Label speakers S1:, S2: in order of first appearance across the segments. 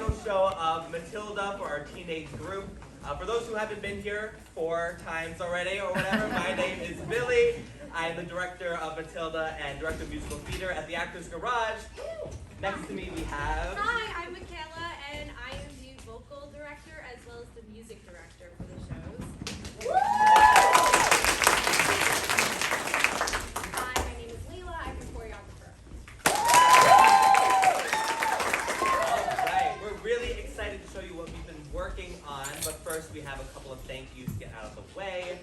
S1: final show of Matilda for our teenage group. For those who haven't been here 4 times already or whatever, my name is Billy. I am the director of Matilda and director of musical theater at the Actors Garage. Next to me we have...
S2: Hi, I'm Michaela, and I am the vocal director as well as the music director for the shows. Hi, my name is Leela. I'm the choreographer.
S1: Alright, we're really excited to show you what we've been working on, but first we have a couple of thank yous to get out of the way.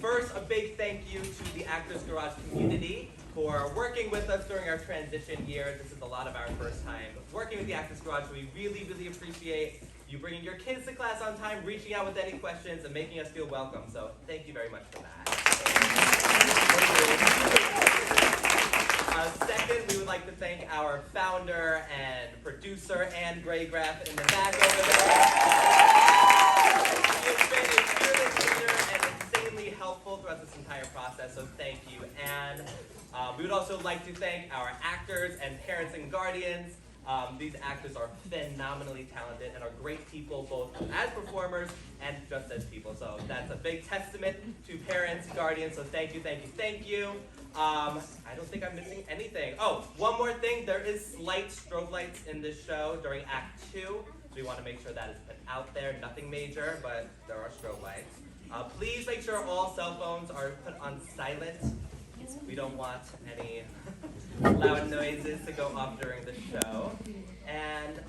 S1: First, a big thank you to the Actors Garage community for working with us during our transition year. This is a lot of our first time working with the Actors Garage, so we really, really appreciate you bringing your kids to class on time, reaching out with any questions, and making us feel welcome. So thank you very much for that. Second, we would like to thank our founder and producer, Anne Graygraff, in the back over there. She has been a fearless leader and insanely helpful throughout this entire process, so thank you, Anne. We would also like to thank our actors and parents and guardians. These actors are phenomenally talented and are great people, both as performers and just as people. So that's a big testament to parents, guardians, so thank you, thank you, thank you. I don't think I'm missing anything. Oh, one more thing. There is slight strobe lights in this show during Act 2. So we want to make sure that is put out there. Nothing major, but there are strobe lights. Please make sure all cell phones are put on silent. We don't want any loud noises to go off during the show. And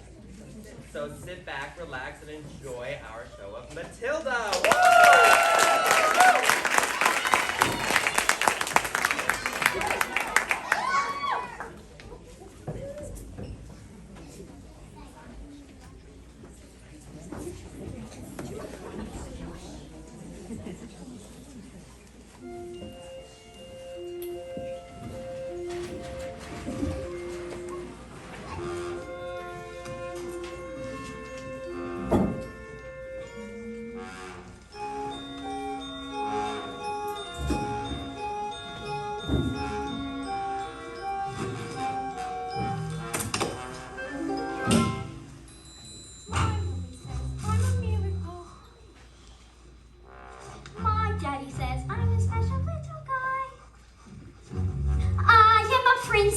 S1: so sit back, relax, and enjoy our show of Matilda. Woo!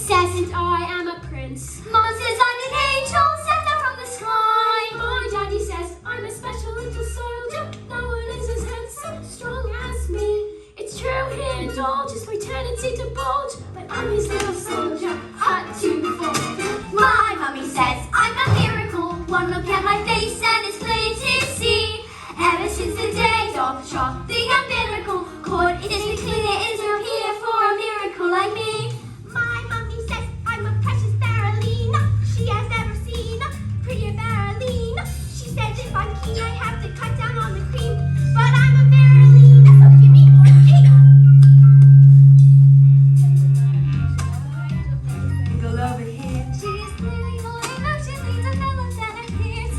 S3: And I am a prince. Mama says I'm an angel sent down from the sky. My daddy says I'm a special little soldier. No one is as handsome, strong as me. It's true, he indulges my tendency to bulge, but I'm his little soldier, hot to fold. My mummy says I'm a miracle. One look at my face and it's plain to see. Ever since the days of the umbilical cord, it is clear there is no here for a miracle like me. I have to cut down on the cream, but I'm a Marilyn, so give me more cake. Go over here. She is clearly more emotionally developed than her peers.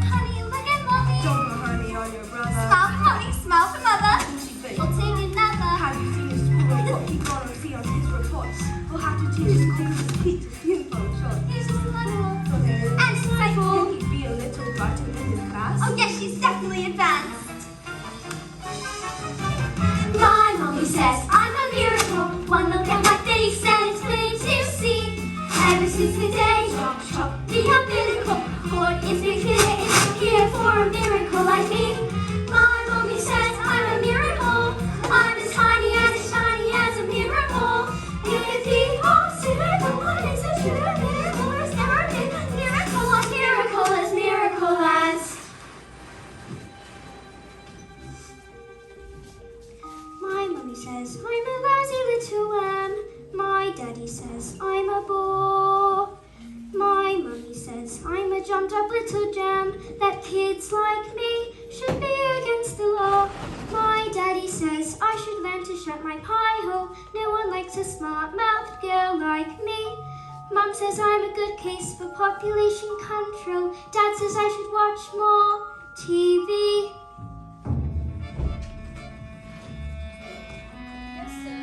S3: Honey, look at mommy.
S4: Don't go honey on your brother.
S3: Smile for mommy, smile for mother. We'll take another.
S4: Have you seen his school report? He gonna see on his reports. We'll have to change his school because his kids is beautiful and short.
S3: He's just a little.
S4: And
S3: insightful.
S4: He'd be a little brighter in his class.
S3: Oh yes, she's definitely advanced. My mommy says I'm a miracle. One look at my face and it's plain to see. Ever since the day the umbilical cord is been clear, it's here for a miracle like me. My mommy says I'm a miracle. I'm as tiny and as shiny as a miracle. If he holds to the one is a true miracle, there's never been a miracle as miracle as. My mommy says I'm a lousy little lamb. My daddy says I'm a bore. My mummy says I'm a jumped up little jam. That kids like me should be against the law. My daddy says I should learn to shut my pie hole. No one likes a smart-mouthed girl like me. Mum says I'm a good case for population control. Dad says I should watch more TV.
S2: Yes, sir.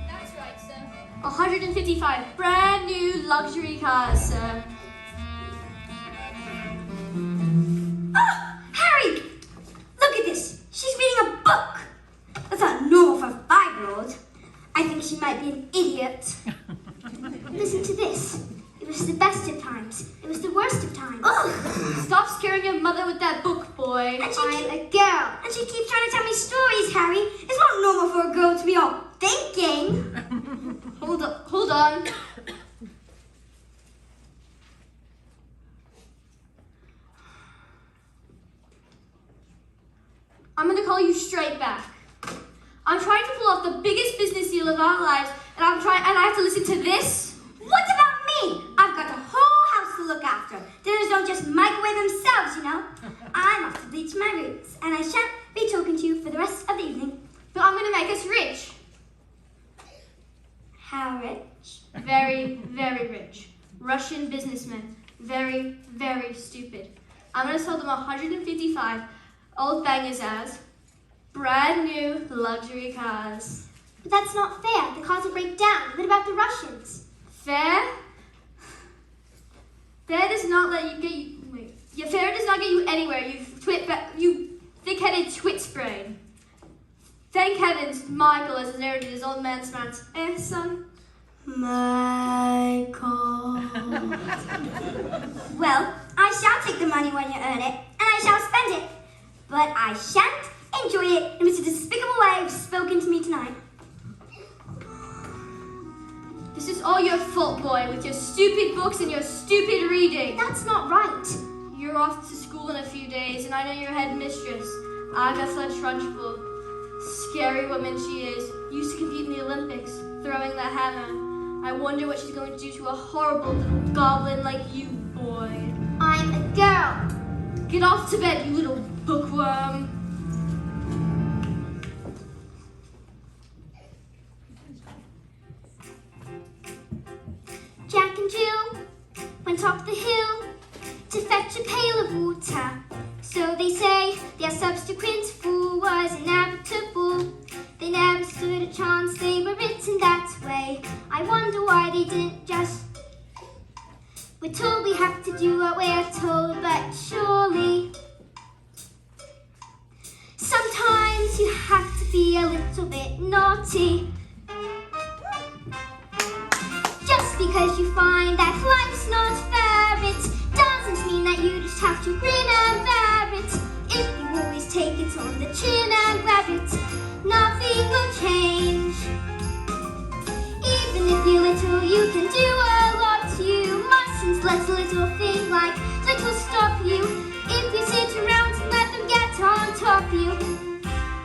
S2: That's right, sir.
S3: 155 brand new luxury cars, sir. she might be an idiot. Listen to this. It was the best of times. It was the worst of times.
S5: Ugh! Stop scaring your mother with that book, boy.
S3: And I'm a girl. And she keeps trying to tell me stories, Harry. It's not normal for a girl to be all thinking.
S5: Hold on. I'm gonna call you straight back. I'm trying to pull off the biggest business deal of our lives, and I have to listen to this?
S3: What about me? I've got a whole house to look after. Dinners don't just microwave themselves, you know. I'm off to bleach my roots, and I shan't be talking to you for the rest of the evening.
S5: But I'm gonna make us rich.
S3: How rich?
S5: Very, very rich. Russian businessmen. Very, very stupid. I'm gonna sell them 155 old bangers as brand new luxury cars.
S3: But that's not fair. The cars will break down. What about the Russians?
S5: Fair? Fair does not let you get you. Wait. Yeah, fair does not get you anywhere. You thick-headed twit's brain. Thank heavens, Michael has inherited his old man's smarts. Son.
S3: Michael. Well, I shall take the money when you earn it, and I shall spend it. But I shan't enjoy it in such a despicable way you've spoken to me tonight.
S5: This is all your fault, boy, with your stupid books and your stupid reading.
S3: That's not right.
S5: You're off to school in a few days, and I know your headmistress, Agatha Trunchbull. Scary woman she is. Used to compete in the Olympics, throwing the hammer. I wonder what she's going to do to a horrible little goblin like you, boy.
S3: I'm a girl.
S5: Get off to bed, you little bookworm.
S3: Jack and Jill went up the hill to fetch a pail of water. So they say their subsequent fall was inevitable. They never stood a chance, they were written that way. I wonder why they didn't just... We're told we have to do what we're told, but surely sometimes you have to be a little bit naughty. Just because you find that life's not fair, it doesn't mean that you just have to grin and bear it. If you always take it on the chin and grab it, nothing will change. Even if you're little, you can do a lot. You mustn't let a little thing like little stop you. If you sit around and let them get on top of you,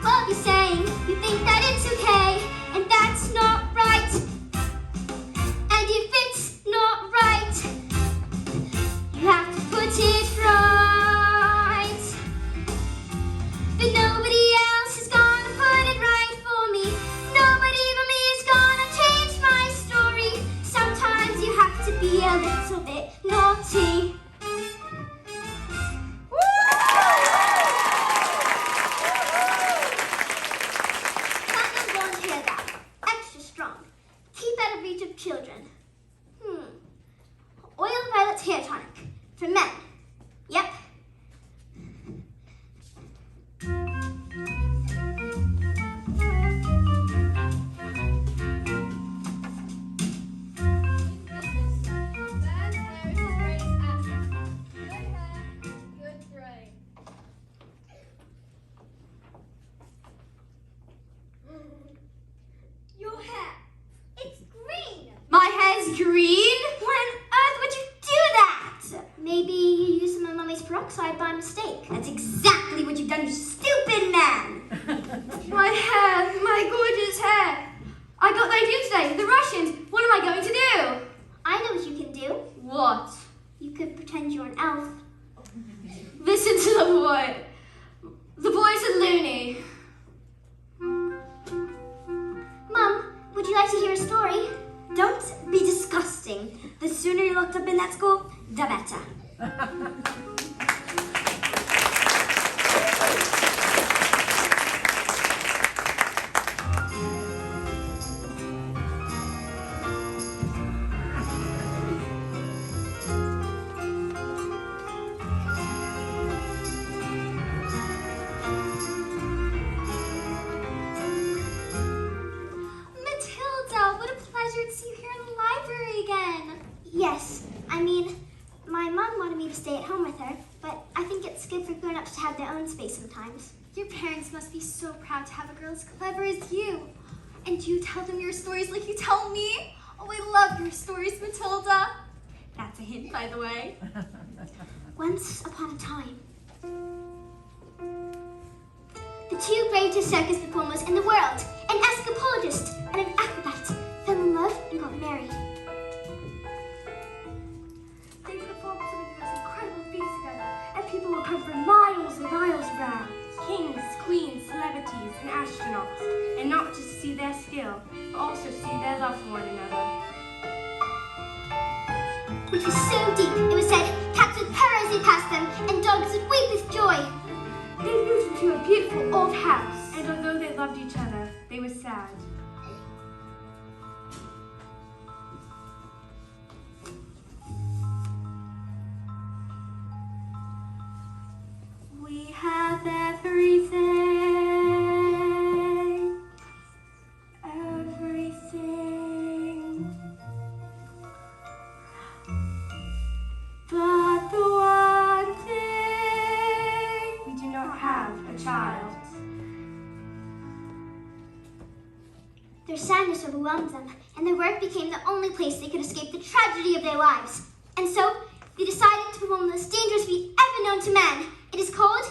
S3: well, you're saying you think that it's okay, and that's not right. And if it's not right, you have to put it right. But nobody else is gonna put it right for me. Nobody but me is gonna change my story. Sometimes you have to be a little bit naughty. Platinum blonde hair dye, extra strong. Keep out of reach of children. Oil violet hair tonic for men. Yep. Your hair, it's green.
S5: My hair's green?
S3: Why on earth would you do that? Maybe you used some of Mummy's peroxide by mistake. That's exactly what you've done, you stupid man.
S5: My hair, my gorgeous hair. I got the idea today. The Russians. What am I going to do?
S3: I know what you can do.
S5: What?
S3: You could pretend you're an elf.
S5: Listen to the boy. The boy's a loony.
S3: Mum, would you like to hear a story? Don't be disgusting. The sooner you're locked up in that school, the better. Matilda! own space sometimes.
S6: Your parents must be so proud to have a girl as clever as you. And you tell them your stories like you tell me. Oh, I love your stories, Matilda. That's a hint, by the way.
S3: Once upon a time, the two greatest circus performers in the world, an escapologist and an acrobat, fell in love and got married.
S4: They performed some of those incredible feats together, and people will come from miles and miles around. Kings, queens, celebrities, and astronauts. And not just to see their skill, but also to see their love for one another.
S3: Which was so deep, it was said, cats would purr as they passed them, and dogs would weep with joy.
S4: They moved into a beautiful old house, and although they loved each other, they were sad.
S3: We have everything, everything, but the one thing
S4: We do not have a child.
S3: Their sadness overwhelmed them, and their work became the only place they could escape the tragedy of their lives. And so, they decided to perform the most dangerous feat ever known to man. It is called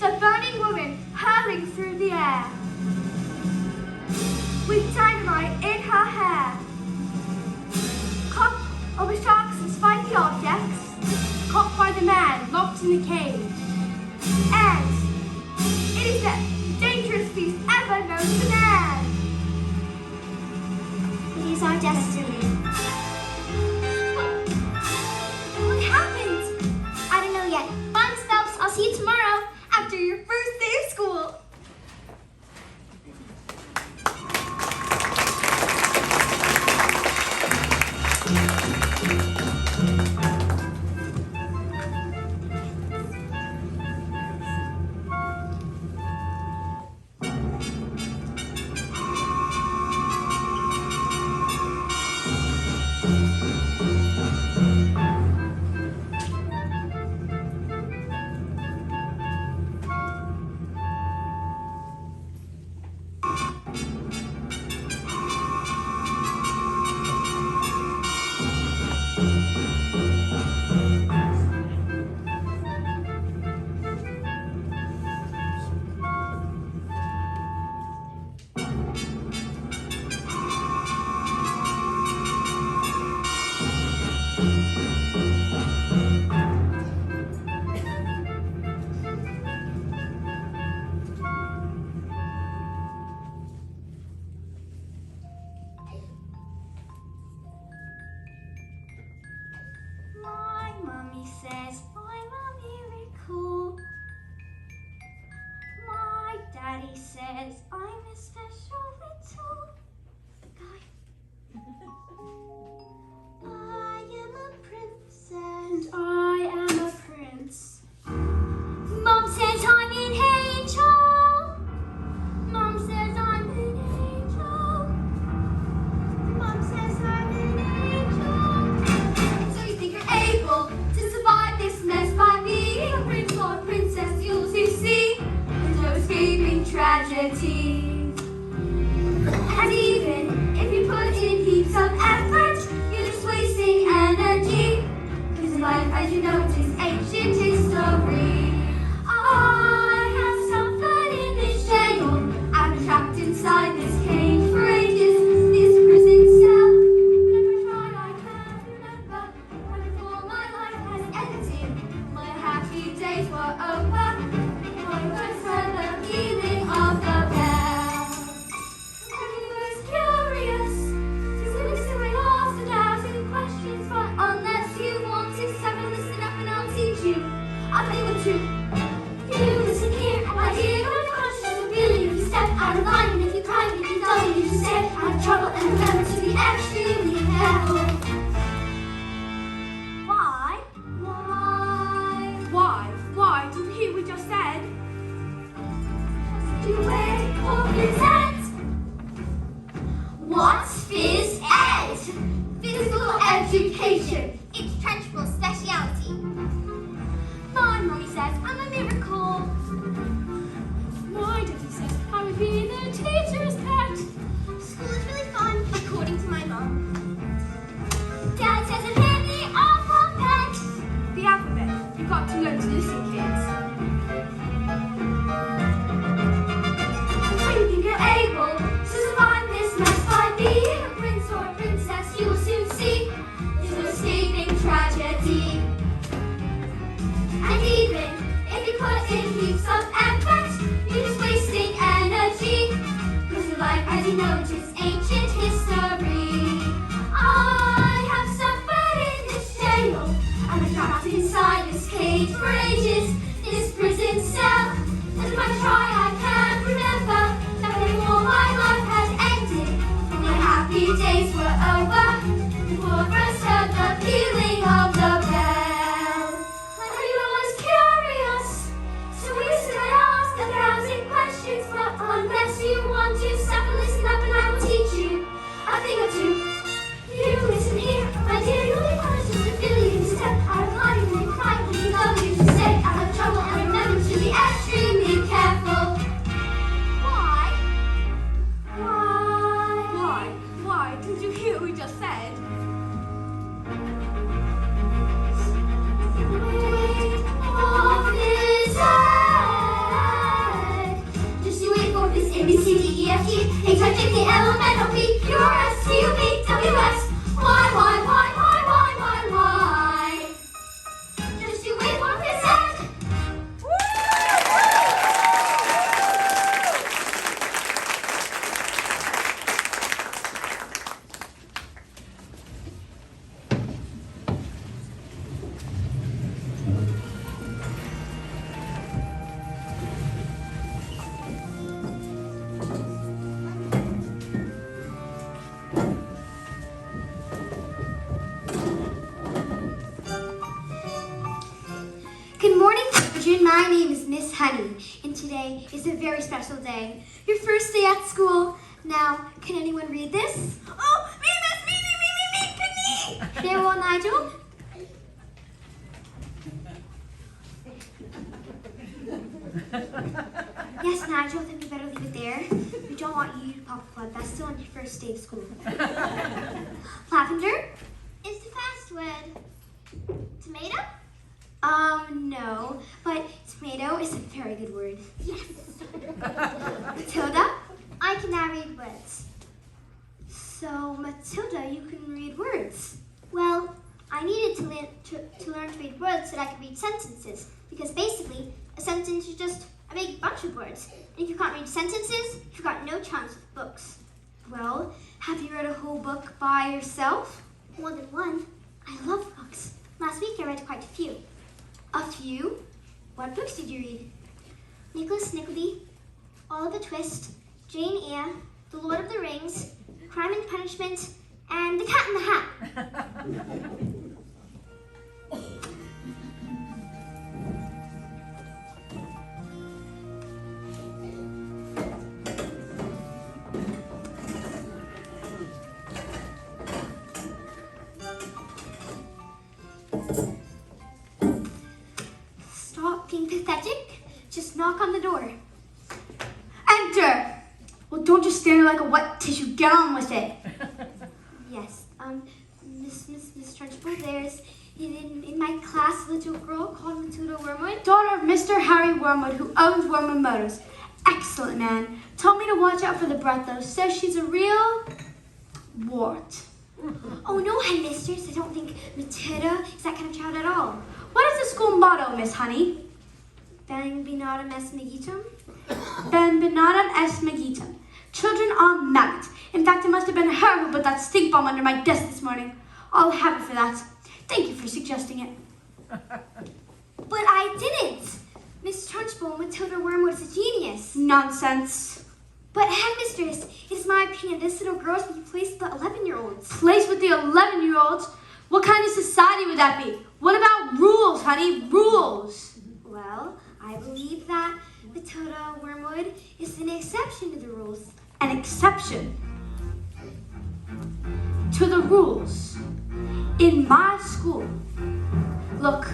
S4: The burning woman hurling through the air, with dynamite in her hair. Caught over sharks and spiky objects, caught by the man locked in the cage. And it is the dangerous feat ever known to man.
S3: It is our destiny.
S6: What happened?
S3: I don't know yet. Bye, Miss Phelps. I'll see you tomorrow.
S6: After your first day of school.
S3: My mommy says I'm a miracle. My daddy says I'm a special little guy. I am a princess.
S4: I am a prince.
S3: Mom says I'm an angel. Mom says I'm an angel. Mom says I'm an angel.
S6: So you think you're able to survive this mess by being a prince or a princess? You'll soon see there's no escaping tragedy. And even if you put in heaps of effort, you're just wasting energy. Because life, as you know, is ancient history. I have suffered in this jail. I've been trapped inside this cage for ages. This prison cell. Whenever I try, I can't remember how before my life has ended. My happy days were over. I was heard the feeling of the bell.
S3: My name is Miss Honey, and today is a very special day. Your first day at school. Now, can anyone read this? Oh, me, Miss, me, pick me! Very well, Nigel. Yes, Nigel, then we better leave it there. We don't want you to pop blood. That's still on your first day of school. Lavender?
S7: Is the fast word tomato?
S3: No, but tomato is a very good word.
S7: Yes.
S3: Matilda?
S7: I can now read words.
S3: So, Matilda, you can read words.
S7: Well, I needed to learn to read words so that I could read sentences. Because basically, a sentence is just a big bunch of words. And if you can't read sentences, you've got no chance with books.
S3: Well, have you read a whole book by yourself?
S7: More than one.
S3: I love books.
S7: Last week I read quite a few.
S3: A few? What books did you read?
S7: Nicholas Nickleby, Oliver Twist, Jane Eyre, The Lord of the Rings, Crime and Punishment, and The Cat in the Hat.
S3: Stop being pathetic. Just knock on the door. Enter! Well, don't just stand there like a wet tissue. Get on with it. Yes, Miss Trunchbull, there's in my class a little girl called Matilda Wormwood. Daughter of Mr. Harry Wormwood, who owns Wormwood Motors. Excellent man. Told me to watch out for the breath, though. Says she's a real wart. Oh, no, headmistress. I don't think Matilda is that kind of child at all. What is the school motto, Miss Honey? Ben Binatum es Magitum. Ben Binatum es Magitum. Children are maggots. In fact, it must have been her who put that stink bomb under my desk this morning. I'll have it for that. Thank you for suggesting it. But I didn't. Miss Trunchbull, Matilda Wormwood is a genius. Nonsense. But headmistress, it is my opinion this little girl should be placed with the 11-year-olds. Placed with the 11-year-olds? What kind of society would that be? What about rules, honey? Rules. Well, I believe that Matilda Wormwood is an exception to the rules. An exception to the rules in my school. Look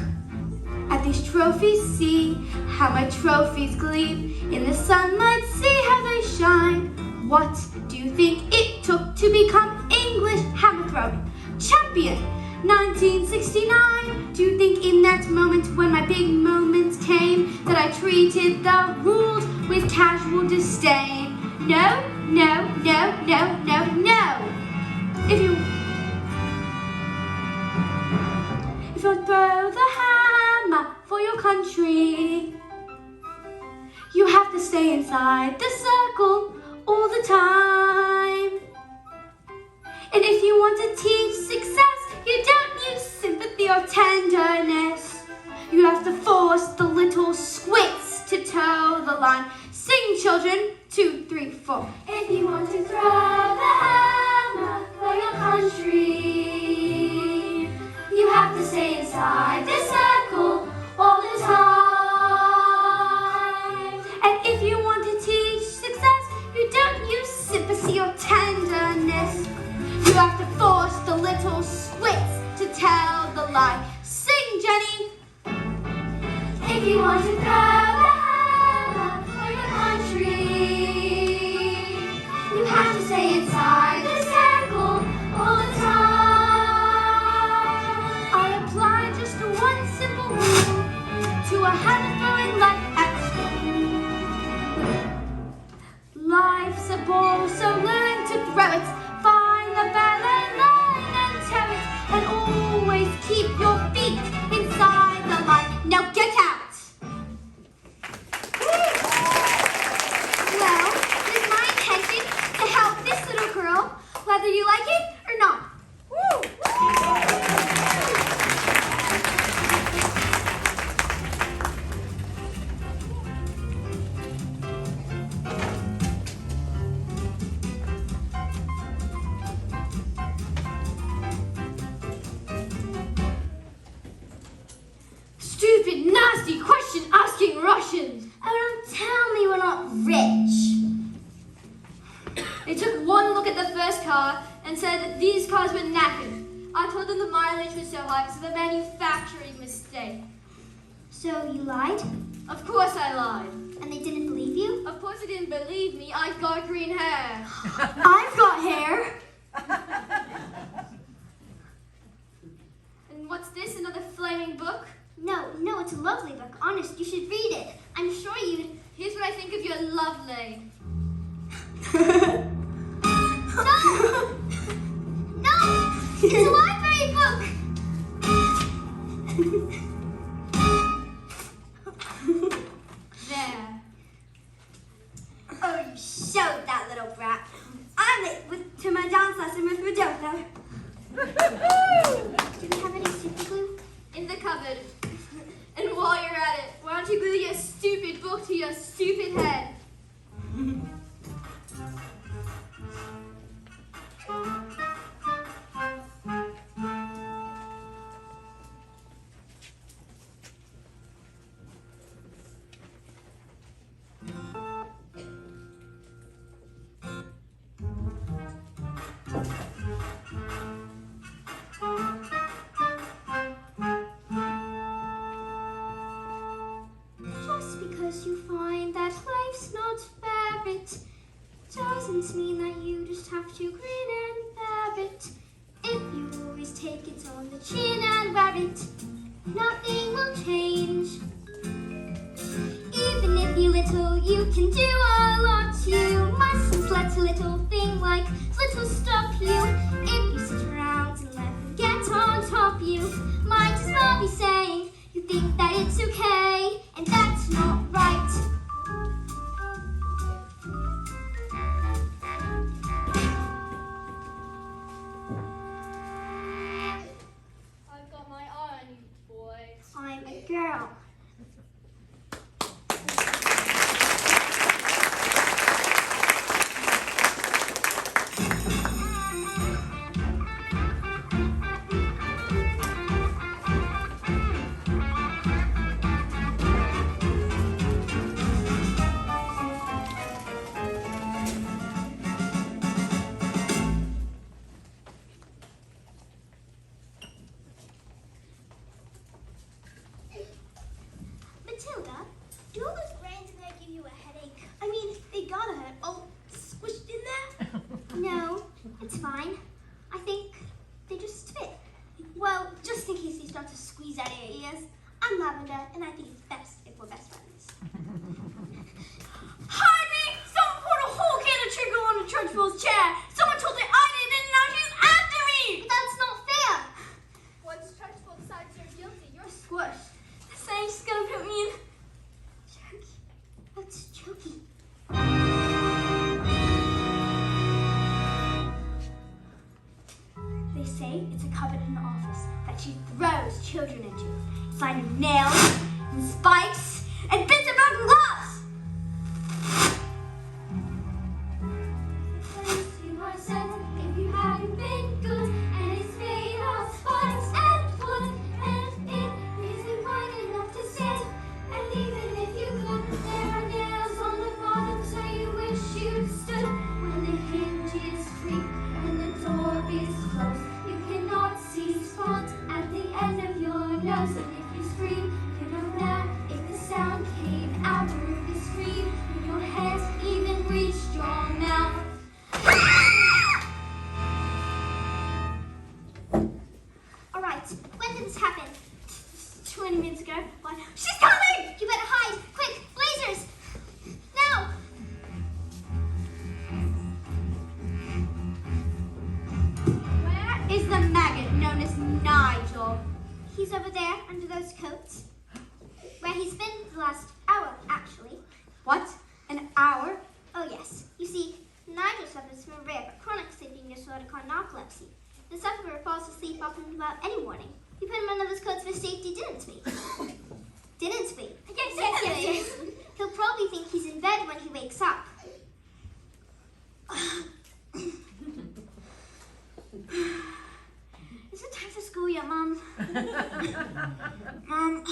S3: at these trophies, see how my trophies gleam in the sunlight, see how they shine. What do you think it took to become English hammer throwing champion? 1969. Do you think in that moment when my big moments came that I treated the rules with casual disdain? No, no, no, no, no, no. If you throw the hammer for your country, you have to stay inside the circle all the time. And if you want to teach success, you don't use sympathy or tenderness. You have to force the little squits to toe the line. Sing, children. 2, 3, 4. If you want to throw the hammer for your country, you have to stay inside the circle all the time. And if you want to teach success, you don't use sympathy or tenderness. You have to force the little squits to tell the lie. Sing, Jenny. If you want to throw the hammer for your country, you have to stay inside the circle all the time. I apply just one simple rule to a hammer-throwing life at school. Life's a ball, so learn to throw it. Find the better line and tear it. And always keep your feet inside the line. Now get out! Well, it is my intention to help this little girl, whether you like it or not. Stupid, nasty question asking
S5: Russians.
S4: Oh, don't tell me we're not rich.
S5: They took one look at the first car and said that these cars were knackered. I told them the mileage was so high, so the manufacturing mistake.
S7: So you lied?
S5: Of course I lied.
S7: And they didn't believe you?
S5: Of course they didn't believe me. I've got green hair.
S4: I've got hair.
S5: And what's this, another flaming book?
S7: No, it's a lovely book. Honest, you should read it. I'm sure you'd...
S5: Here's what I think of your lovely.
S7: No! It's a library book!
S5: There.
S4: Oh, you showed that little brat. I'm late to my dance lesson with Matilda.
S7: Do we have any super glue?
S5: In the cupboard. And while you're at it, why don't you glue your stupid book to your stupid head?
S7: Just because you find that life's not fair, it doesn't mean that you just have to grin and bear it. If you always take it on the chin and wear it, nothing will change. Even if you little, you can do a lot. You mustn't let a little thing like little stop you. If you sit around and let them get on top you, might as well be saying you think that it's okay, and that's not right.
S5: I've got my eye on you, boys.
S7: I'm a girl. Matilda, do all those grains in there give you a headache?
S4: I mean, they gotta hurt. All squished in there.
S7: No, it's fine. I think they just fit.
S4: Well, just in case you start to squeeze out of your ears, I'm Lavender, and I think it's best if we're best friends. Hide me! Someone poured a whole can of sugar on the Trunchbull's chair. Someone told her I did, and now she's after me.
S7: That's not fair.
S5: Once Trunchbull decides you're guilty, you're
S4: Squished. Saying she's gonna put me in.
S7: Chokey. What's chokey?
S4: They say it's a cupboard in the office that she throws children into. It's lined with nails and spikes and bits of broken glass.
S3: You are sent if you haven't been good, and it's made of spikes and wood, and it isn't wide enough to sit. And even if you could, there are nails on the bottom, so you wish you stood. When the hinges creak and the door is closed, you cannot see spot at the end of your nose. And if you scream, you know that if the sound came out through the screen, your head even reached your mouth.
S7: All right, when did this happen?
S4: 20 minutes ago. Why? She's coming!
S7: You better hide. Quick, blazers. Now.
S4: Where is the maggot known as Nigel?
S7: He's over there under those coats. Where he's been the last hour, actually.
S4: What? An hour?
S7: Oh, yes. You see, Nigel suffers from a rare but chronic sleeping disorder called narcolepsy. The sufferer falls asleep often without any warning. We put him under those coats for safety, didn't we? Didn't we? Yes. He'll probably think he's in bed when he wakes up.
S4: Is it time for school yet, Mom? Mom?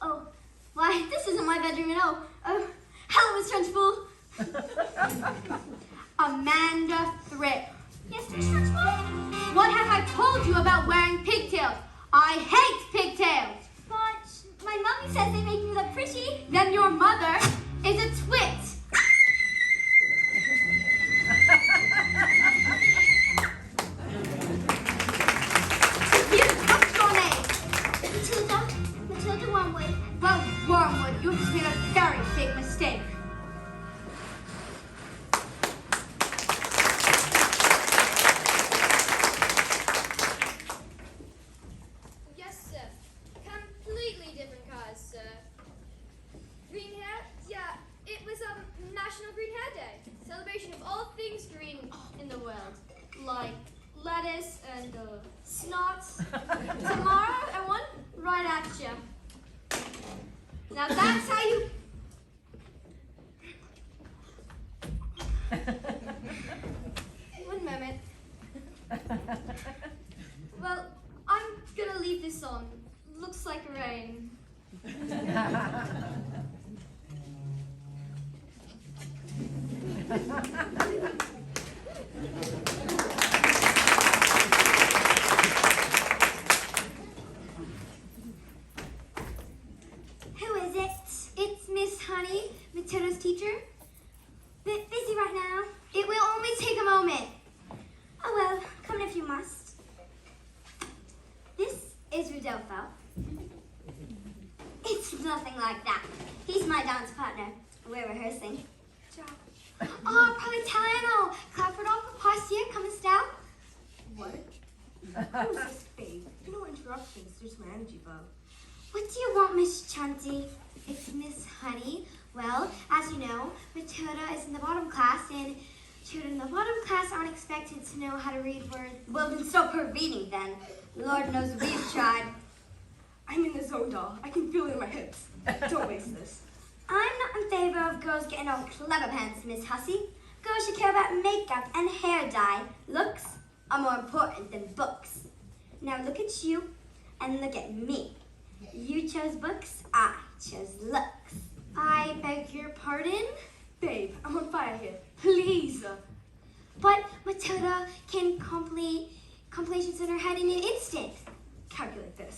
S7: Oh, why,
S5: bedroom and oh, hello, Miss Trunchbull.
S4: Amanda Thrift.
S7: Yes, Miss Trunchbull?
S4: What have I told you about wearing pigtails? I hate pigtails.
S7: But my mommy says they make me look pretty.
S4: Then your mother is a twit. What's your name?
S7: Matilda. Matilda Wormwood.
S4: Well, Wormwood, you've just made a very big mistake.
S5: Yes, sir. Completely different cause, sir. Green hair? Yeah, it was National Green Hair Day. Celebration of all things green in the world. Like lettuce and snots. Tomorrow, I want right at you. Now that's how you... One moment. Well, I'm gonna leave this on. Looks like rain.
S7: Who is it? It's Miss Honey, Matilda's teacher. Bit busy right now. It will only take a moment. Oh well, come in if you must. This is Rodolfo. It's nothing like that. He's my dance partner. We're rehearsing. Oh, Politano! Clap Rodolfo, Parcia, come and stout.
S4: What? Who's this babe? No interruptions, there's my energy bulb.
S7: What do you want, Miss Chunty? It's Miss Honey. Well, as you know, Matilda is in the bottom class, and children in the bottom class aren't expected to know how to read words.
S4: Well, then stop her reading then. Lord knows we've tried. I'm in the zone, doll. I can feel it in my hips. Don't waste this.
S7: I'm not in favor of girls getting all clever pants, Miss Hussey. Girls should care about makeup and hair dye. Looks are more important than books. Now look at you and look at me. You chose books, I chose looks. I beg your pardon?
S4: Babe, I'm on fire here. Please.
S7: But Matilda can complete compilations in her head in an instant.
S4: Calculate this.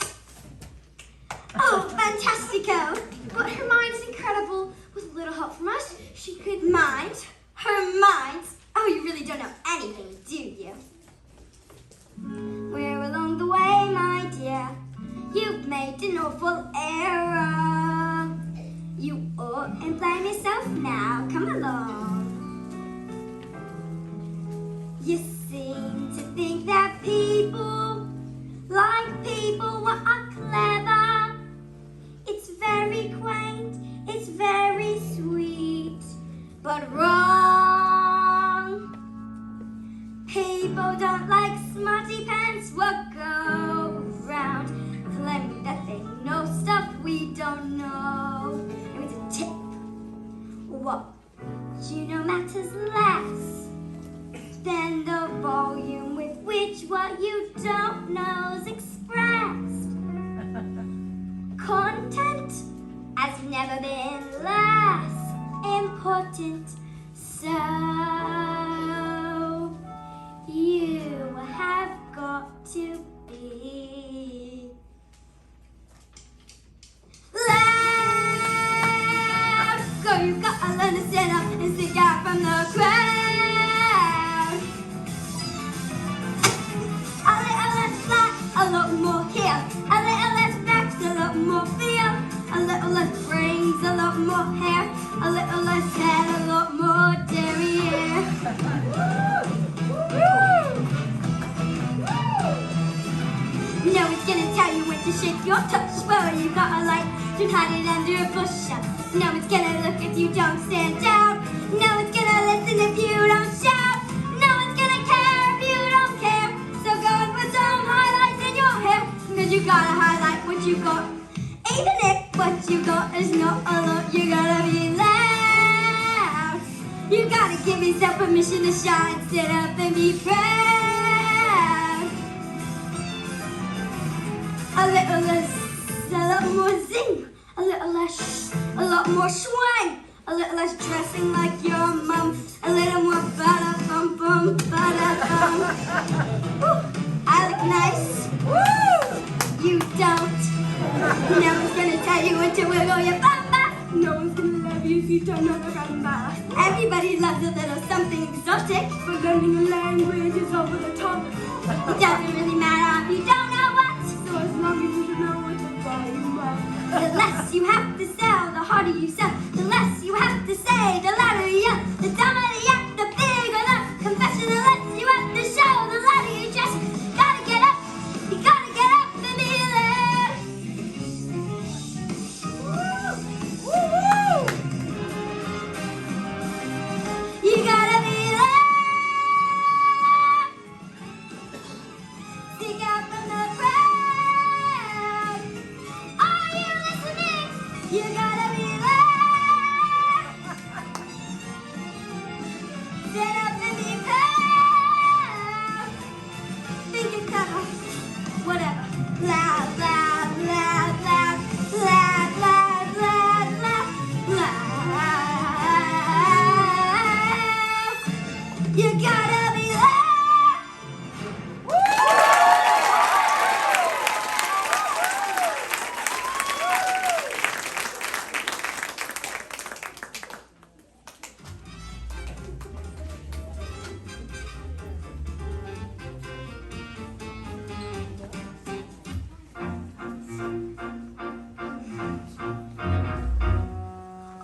S7: Oh, fantastico! But her mind is incredible. With a little help from us, she could mind. Her mind? Oh, you really don't know anything, do you? Where along the way, my dear, you've made an awful error. You ought and blame yourself now. Come along. You seem to think that people like people what are clever. It's very quaint, it's very sweet, but wrong. People don't like smarty pants what go around claiming that they know stuff we don't know. And it's a tip. What you know matters less than the volume with which what you don't know is expressed. Content has never been less important, so you have got to be loud. So you've got to learn to stand up and stick out from the crowd. A little less flat, a lot more here. A little less facts, a lot more feel. A little less brains, a lot more hair. A little less head, a lot more derriere. No one's gonna tell you when to shake your touch. Well, you gotta to hide it under a bushel. No one's gonna look if you don't stand out. No one's gonna listen if you don't shout. No one's gonna care if you don't care. So go and put some highlights in your hair, cause you gotta highlight what you got. Even if what you got is not a lot, you gotta be loud. You gotta give yourself permission to shine, sit up and be proud. A little less, a little more zing, a little less shh.
S6: a lot more swang, a little less dressing like your mum, a little more bada-bum-bum, bada-bum. I look nice. Woo! You don't. No one's gonna tell you what to wiggle your bum. No one's gonna love you if you don't know the rumba. Everybody loves a little something exotic, but learning a language is over the top. It doesn't really matter if you don't know what. So as long as you know what to buy you up. The less you have to sell, the harder you sell. The less you have to say, the louder you yell. The dumber you act, the bigger the confession. The less you have to show, the louder you just gotta get up. You gotta get up and be there. Woo! Woo! You gotta be there. Stick out from the crowd. Are you listening? You gotta be there. Stand up and be proud. Think it's clever. Whatever. Loud, loud, loud, loud, loud, loud, loud, loud, loud. You gotta be there.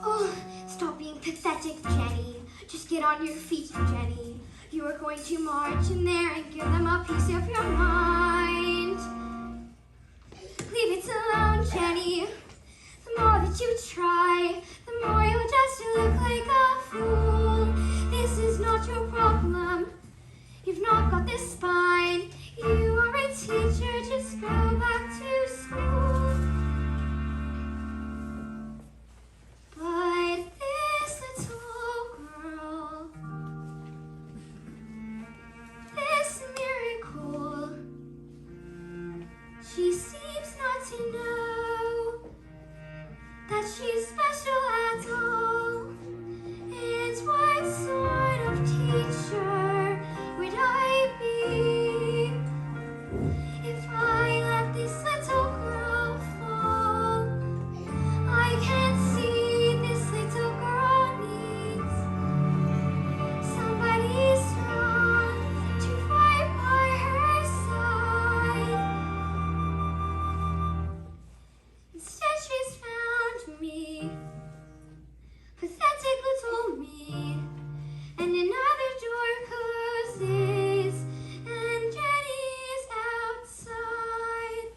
S7: Oh, stop being pathetic, Jenny. Just get on your feet, Jenny. You are going to march in there and give them a piece of your mind. Leave it alone, Jenny. The more that you try, the more you'll just look like a fool. This is not your problem. You've not got this spine. You are a teacher, just go back to school. But this little girl, this miracle, she seems not to know that she's special at all. And what sort of teacher would I be if I let this little girl fall? I can see this little girl needs somebody strong to fight by her side. Instead, she's found me, pathetic little me, and another door closes, and Jenny's outside.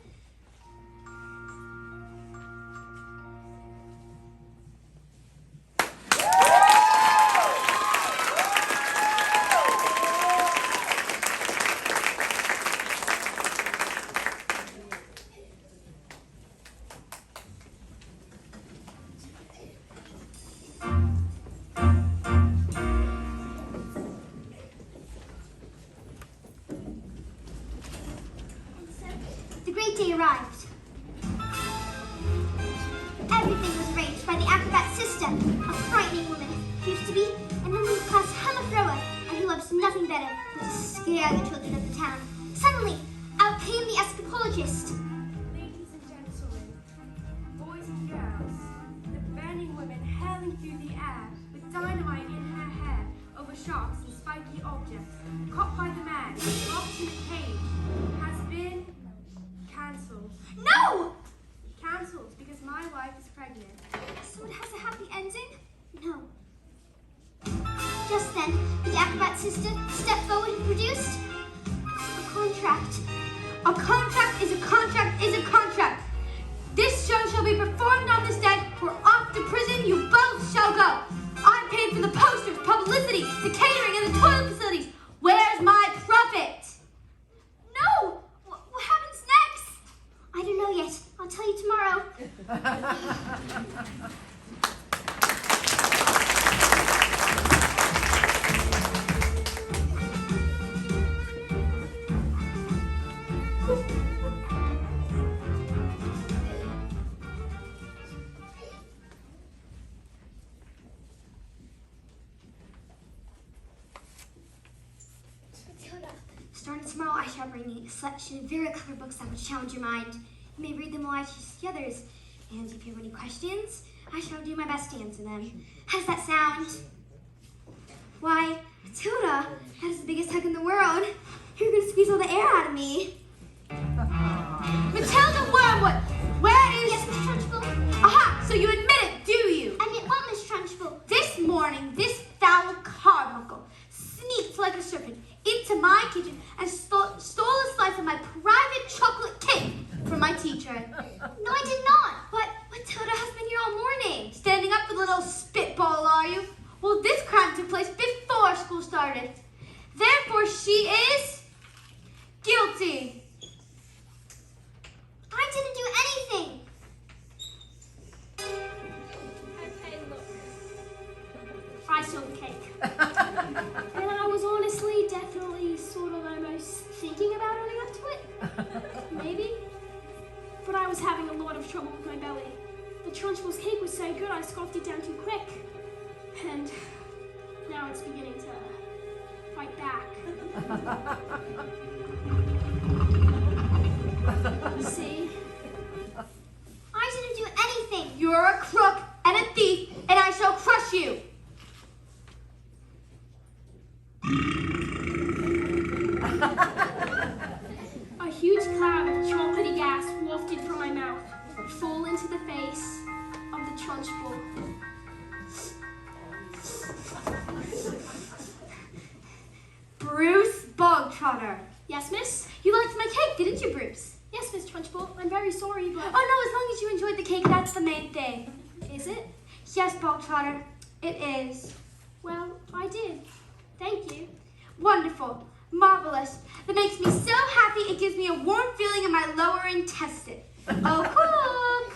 S7: The great day arrived. Everything was arranged by the acrobat sister, a frightening woman who used to be an middle-class hammer thrower and who loves nothing better than to scare the children of the town. Suddenly, out came the escapologist.
S4: Ladies and gentlemen, boys and girls, the burning woman hurling through the air with dynamite in her hair over sharks and spiky objects, caught by the man, locked in a cage, has been cancelled.
S7: No!
S4: Cancelled because my wife is pregnant.
S7: So it has a happy ending? No. Just then, the acrobat sister stepped forward and produced a contract.
S4: A contract is a contract is a contract. This show shall be performed on this day, for off to prison you both shall go. I paid for the posters, publicity, the catering, and the toilet facilities. Where's my profit?
S7: No! What happens next? I don't know yet. I'll tell you tomorrow. selection of very clever books that would challenge your mind. You may read them while I teach the others. And if you have any questions, I shall do my best to answer them. How does that sound? Why, Matilda, that is the biggest hug in the world. You're going to squeeze all the air out of me.
S4: Matilda Wormwood, where is...
S7: Yes, Miss Trunchbull?
S4: Aha, so you admit it, do you?
S7: I meant what, Miss Trunchbull?
S4: This morning, this foul carbuncle sneaked like a serpent into my kitchen and stole a slice of my private chocolate cake from my teacher.
S7: No, I did not. But Matilda has been here all morning.
S4: Standing up for the little spitball, are you? Well, this crime took place before school started. Therefore, she is guilty.
S7: I didn't do anything.
S2: Okay, look.
S3: I stole the cake. And I was honestly, definitely, sort of almost thinking about owning up to it. Maybe. But I was having a lot of trouble with my belly. The Trunchbull's cake was so good I scoffed it down too quick. And now it's beginning to fight back. See?
S7: I didn't do anything.
S4: You're a crook and a thief, and I shall crush you.
S3: A huge cloud of chocolatey gas wafted from my mouth, full into the face of the Trunchbull.
S4: Bruce Bogtrotter.
S3: Yes, miss?
S4: You liked my cake, didn't you, Bruce?
S3: Yes, Miss Trunchbull. I'm very sorry, but...
S4: Oh no, as long as you enjoyed the cake, that's the main thing.
S3: Is it?
S4: Yes, Bogtrotter, it is.
S3: Well, I did. Thank you.
S4: Wonderful. Marvelous. That makes me so happy it gives me a warm feeling in my lower intestine. Oh, cook!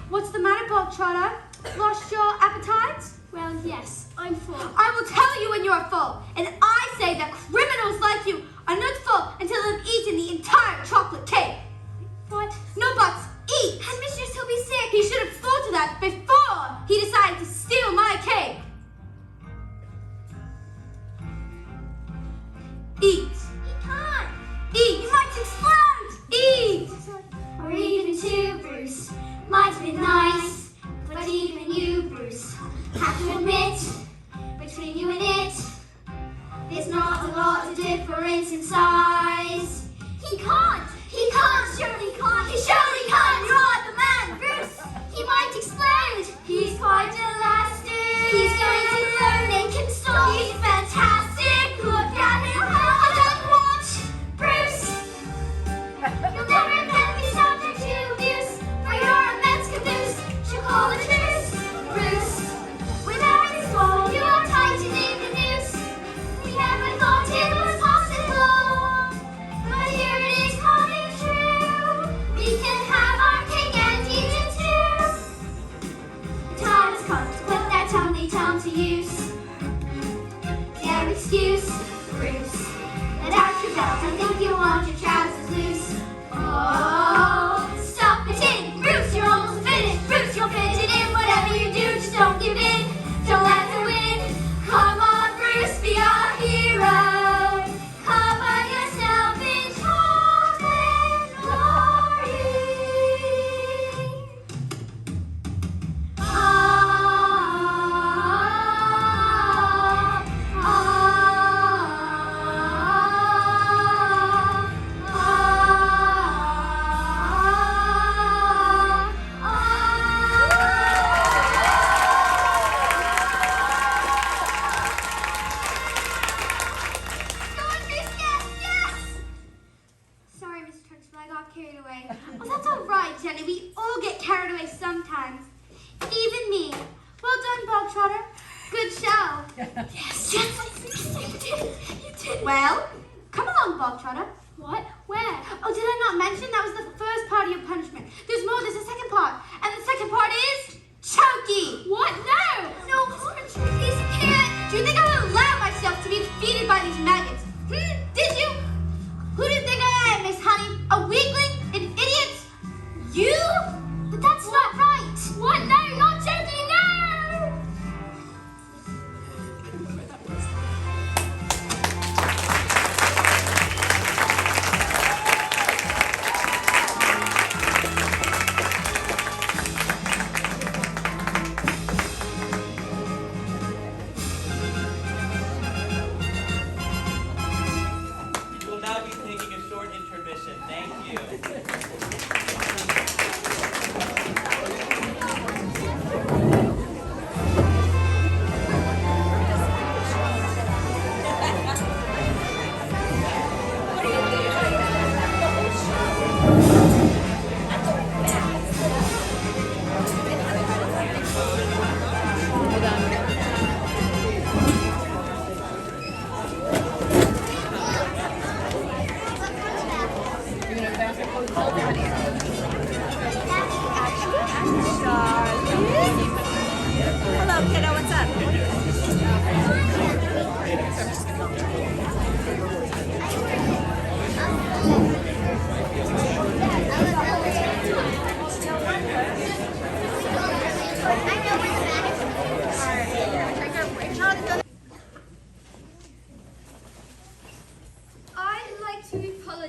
S4: What's the matter, Bogtrotter? Lost your appetite?
S3: Well, yes, I'm full.
S4: I will tell you when you are full. And I say that criminals like you are not full until they've eaten the entire chocolate cake.
S3: But...
S4: No buts. Eat.
S7: And Mistress, he'll be sick.
S4: He should have thought of that before he decided to steal my cake. Eat.
S7: He can't.
S4: Eat. You might explode. Eat.
S7: Or even two, Bruce. Might have been nice, but even you, Bruce, have to admit, between you and it, there's not a lot of difference in size. He can't. He can't. Surely can't. He surely can't. You're not the man, Bruce. He might explode. He's quite elastic. He's going to float. They can stop. He's fantastic. Look at him. I don't watch, Bruce. You'll never again be subject to abuse. For your immense caboose. She'll call it a truce, Bruce. With every swallow, you are tightening the noose. We never thought it was possible, but here it is coming true. We can have our cake and eat it too. The time has come to put that tumbly tongue to use. Their excuse, Bruce. Let out your belt, I think you want your trousers loose. Oh, stop it in, Bruce, you're almost finished. Bruce, you'll fit it in, whatever you do, just don't give in. Don't let her win. Come on, Bruce, be our hero. Cover yourself in chocolate glory.
S4: Sorry, Miss Trunchbull, I got carried away. Oh, that's all right, Jenny. We all get carried away sometimes. Even me. Well done, Bogtrotter. Good show.
S3: Yes, you did.
S4: Well, come along, Bogtrotter.
S3: What? Where?
S4: Oh, did I not mention that was the first part of your punishment? There's more, there's a second part. And the second part is Chunky.
S3: What? No!
S4: No, please can't. Do you think I would allow myself to be defeated by these maggots? Did you? Who do you think I am, Miss Honey? A weakling? An idiot? You?
S7: But that's not right.
S3: What? No, not Chunky, no!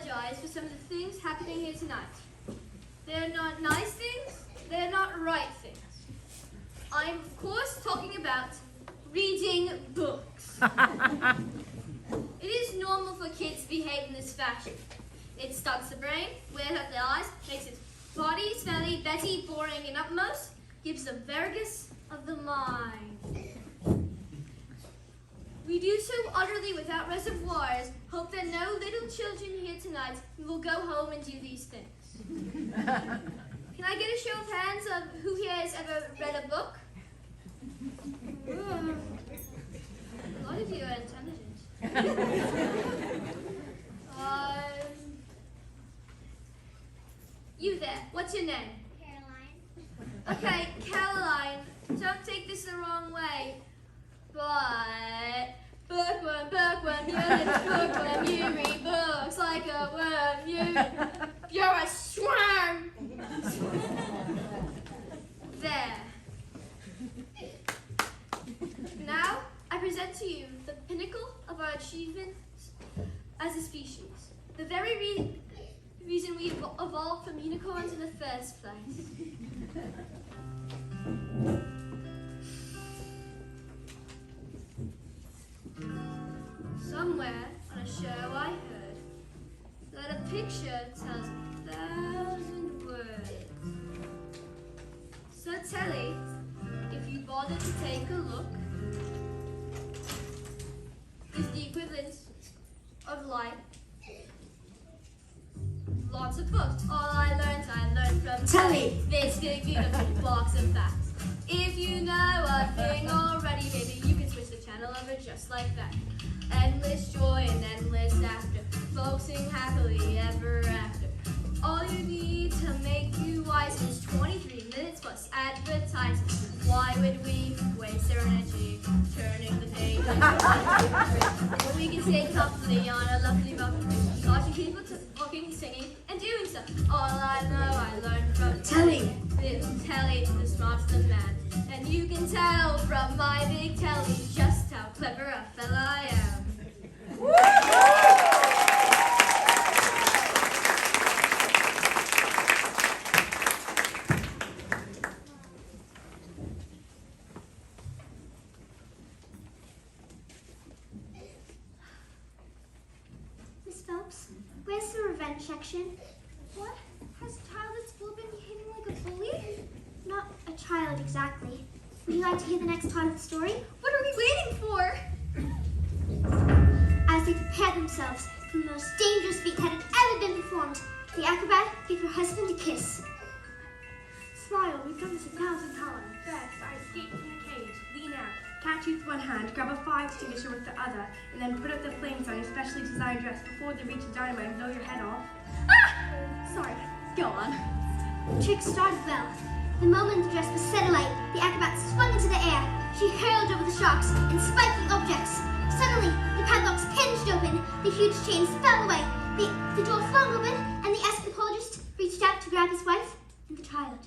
S5: apologize for some of the things happening here tonight. They're not nice things, they're not right things. I'm, of course, talking about reading books. It is normal for kids to behave in this fashion. It stunts the brain, wears out the eyes, makes its body smelly, Betty, boring, and utmost, gives the vergus of the mind. We do so utterly without reservoirs, hope that no little children here tonight will go home and do these things. Can I get a show of hands of who here has ever read a book? Ooh. A lot of you are intelligent. You there, what's your name?
S7: Caroline.
S5: Okay, Caroline, don't take this the wrong way, but bookworm, you read books like a worm, you're a swarm. There. Now, I present to you the pinnacle of our achievements as a species. The very reason we evolved from unicorns in the first place. Somewhere on a show I heard that a picture tells 1,000 words. So Telly, if you bother to take a look, is the equivalent of life. Lots of books. All I learned from Telly. This big beautiful box of facts. If you know a thing already, baby, you can switch the channel over just like that. Endless joy and endless laughter, folks sing happily ever after. All you need to make you wise is 23 minutes plus advertisements. Why would we waste our energy turning the page? When we can stay comfortably on a lovely balcony, watching people talking, singing, and doing stuff. All I know I learned from Telly. Telly, the smartest of man. And you can tell from my big Telly just how clever a fella I am.
S7: Miss Phelps, where's the revenge section? What? Has a child at school been behaving like a bully? Not a child exactly. Would you like to hear the next part of the story?
S5: What are we waiting for?
S7: As they prepared themselves for the most dangerous feat that had ever been performed, the acrobat gave her husband a kiss.
S4: Smile, we've done this 1,000 times. First, I escape from the cage, lean out, catch you with one hand, grab a fire extinguisher with the other, and then put out the flames on your specially designed dress before they reach the dynamite and blow your head off. Ah! Sorry, go on.
S7: The trick started well. The moment the dress was set alight, the acrobat swung into the air. She hurled over the sharks and spiky objects. Suddenly, the padlocks hinged open, the huge chains fell away, the door flung open, and the escapologist reached out to grab his wife and the child.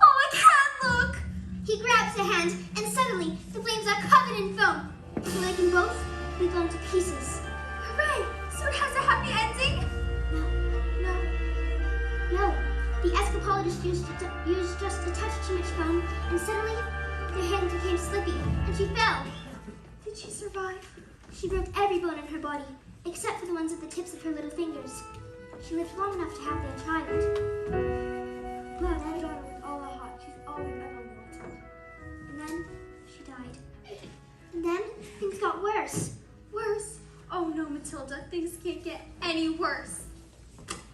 S5: Oh, I can't look!
S7: He grabs her hand, and suddenly, the flames are covered in foam. So they can both be blown to pieces.
S5: Hooray! So it has a happy ending?
S7: No. The escapologist used just a touch too much foam, and suddenly, their hands became slippy, and she fell.
S4: Did she survive?
S7: She broke every bone in her body, except for the ones at the tips of her little fingers. She lived long enough to have their child.
S4: Glad my daughter with all the heart she's always ever wanted.
S7: And then, she died. And then, things got worse.
S5: Worse? Oh no, Matilda, things can't get any worse.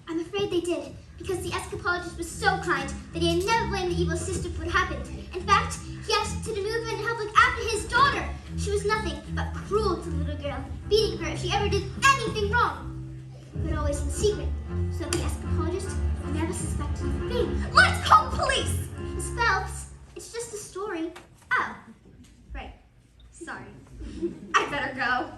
S7: I'm afraid they did, because the escapologist was so kind that he had never blamed the evil sister for what happened. In fact, he asked her to move in and help look after his daughter. She was nothing but cruel to the little girl, beating her if she ever did anything wrong. But always in secret, so the escapologist never suspected a thing.
S5: Let's call police!
S7: Miss Phelps, it's just a story.
S5: Oh, right. Sorry. I better go.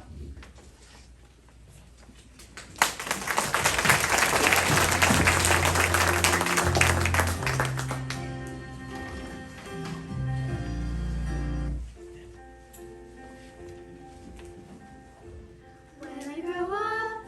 S4: When I grow up,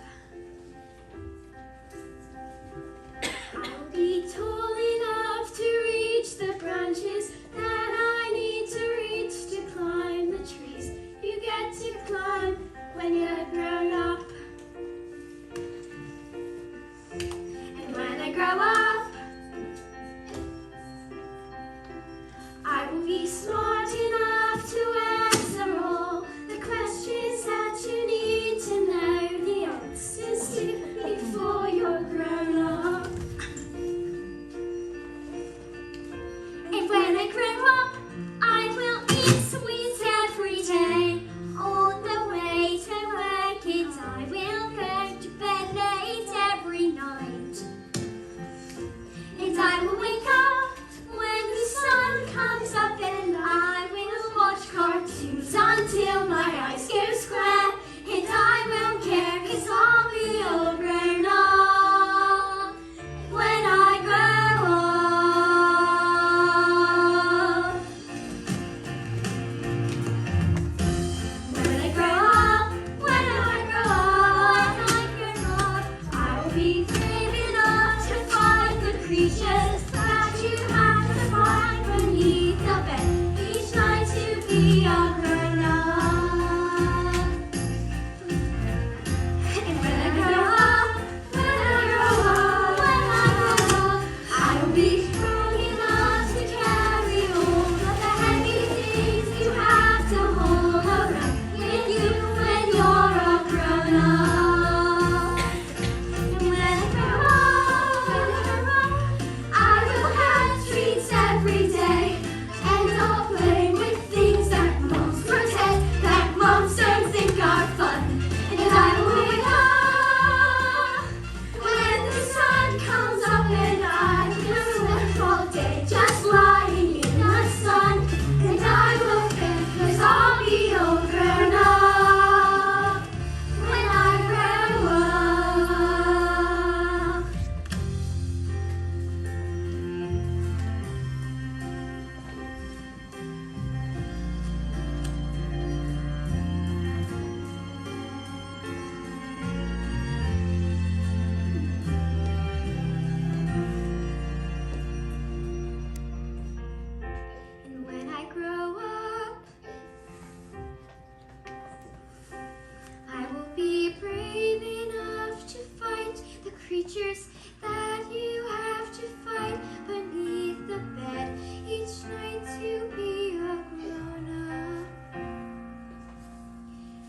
S6: creatures that you have to fight beneath the bed each night to be a grown-up.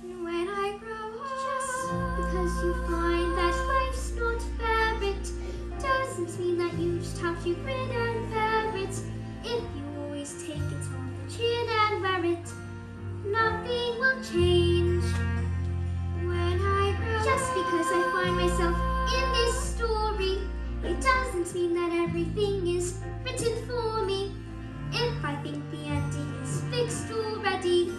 S6: And when I grow up,
S7: Just because you find that life's not fair, it doesn't mean that you just have to grin and bear it. If you always take it on the chin and wear it, nothing will change.
S6: when I grow
S7: Just because I find myself in this story, it doesn't mean that everything is written for me. If I think the ending is fixed already,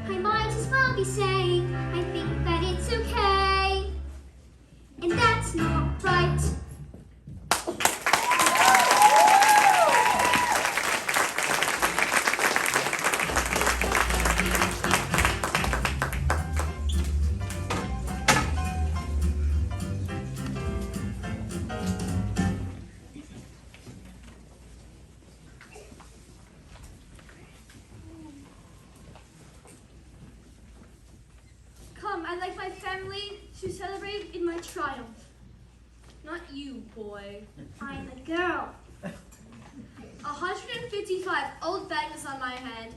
S7: I might as well be saying I think that it's okay. And that's not right.
S5: Come, I'd like my family to celebrate in my triumph. Not you, boy.
S7: I'm a girl.
S5: 155 old bangs on my head.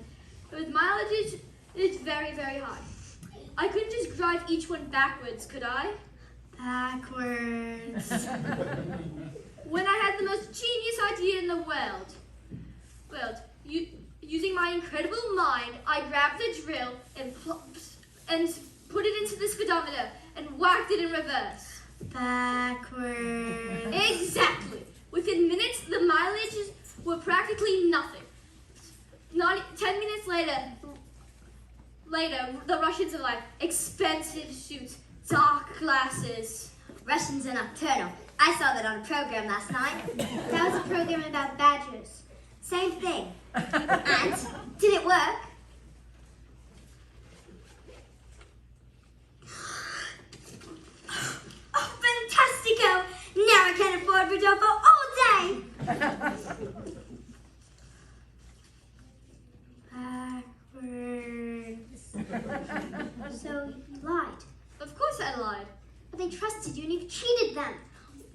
S5: With mileage, it's very, very high. I couldn't just drive each one backwards, could I?
S6: backwards.
S5: When I had the most genius idea in the world. Well, using my incredible mind, I grabbed the drill and put it into the speedometer and whacked it in reverse.
S6: Backwards.
S5: Exactly. Within minutes, the mileages were practically nothing. Not 10 minutes later, the Russians are like expensive suits, dark glasses.
S6: Russians are nocturnal. I saw that on a program last night.
S7: That was a program about badgers.
S6: Same thing. And did it work? Oh, fantastico! Now I can afford Rodolfo all day. Backwards.
S7: So you lied.
S5: Of course I lied.
S7: But they trusted you and you cheated them.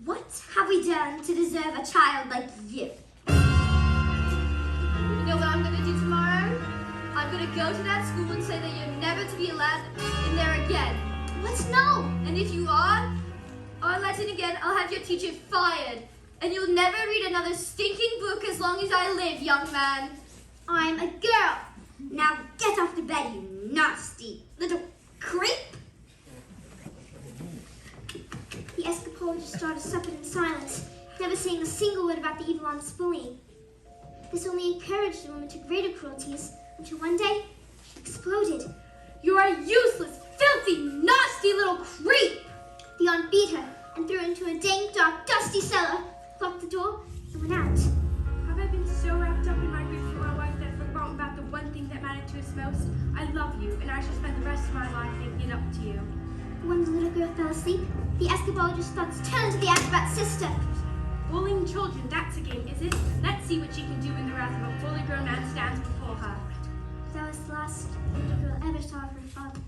S6: What have we done to deserve a child like you?
S5: You know what I'm going to do tomorrow? I'm going to go to that school and say that you're never to be allowed in there again.
S7: What? No!
S5: And if you are let in again, I'll have your teacher fired. And you'll never read another stinking book as long as I live, young man.
S6: I'm a girl. Now get off the bed, you nasty little creep.
S7: The escapologist started suffered in silence, never saying a single word about the evil honest bullying. This only encouraged the woman to greater cruelties, until one day, she exploded.
S5: You're a useless, filthy, nasty little creep.
S7: The aunt beat her and threw her into a dank, dark, dusty cellar, locked the door, and went out.
S4: Have I been so wrapped up in my grief for my wife that I've forgotten about the one thing that mattered to us most? I love you, and I shall spend the rest of my life making it up to you.
S7: When the little girl fell asleep, the escapologist's thoughts turned to the acrobat's sister.
S4: Bullying children, that's a game, is it? Let's see what she can do when the wrath of a fully grown man stands before her.
S7: That was the last the little girl ever saw of her father.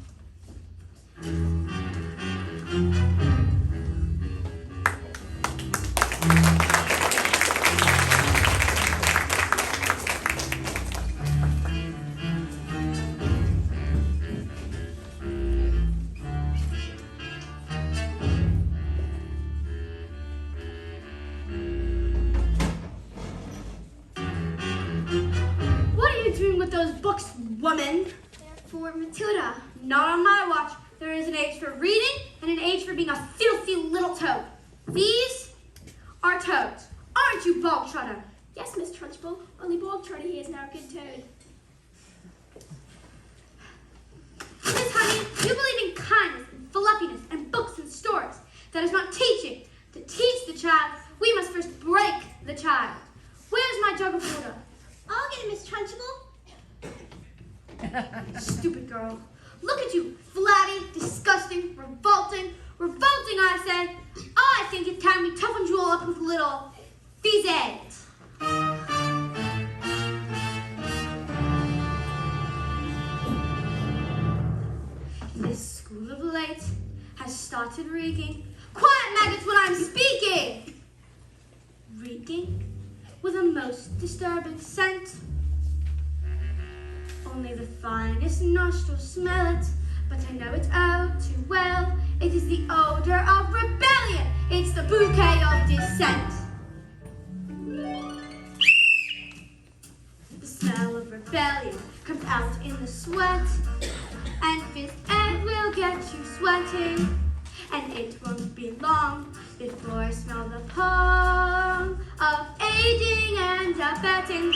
S5: What are you doing with those books, woman?
S7: For Matilda.
S5: Not on my watch. There is an age for reading and an age for being a filthy little toad. These are toads. Aren't you, Bog Trotter?
S7: Yes, Miss Trunchbull, only Bog Trotter here is now a good toad.
S5: Miss Honey, you believe in kindness and fluffiness and books and stories. That is not teaching. To teach the child, we must first break the child. Where's my jug of water?
S7: I'll get it, Miss Trunchbull.
S5: Stupid girl. Look at you, flabby, disgusting, revolting, I say. I think it's time we toughened you all up with a little physics. This school of late has started reeking. Quiet,
S4: maggots when I'm speaking. Reeking with a most disturbing scent. Only the finest nostrils smell it, but I know it oh too well. It is the odor of rebellion. It's the bouquet of dissent. The smell of rebellion comes out in the sweat, and this egg will get you sweating. And it won't be long before I smell the pong of aiding and abetting.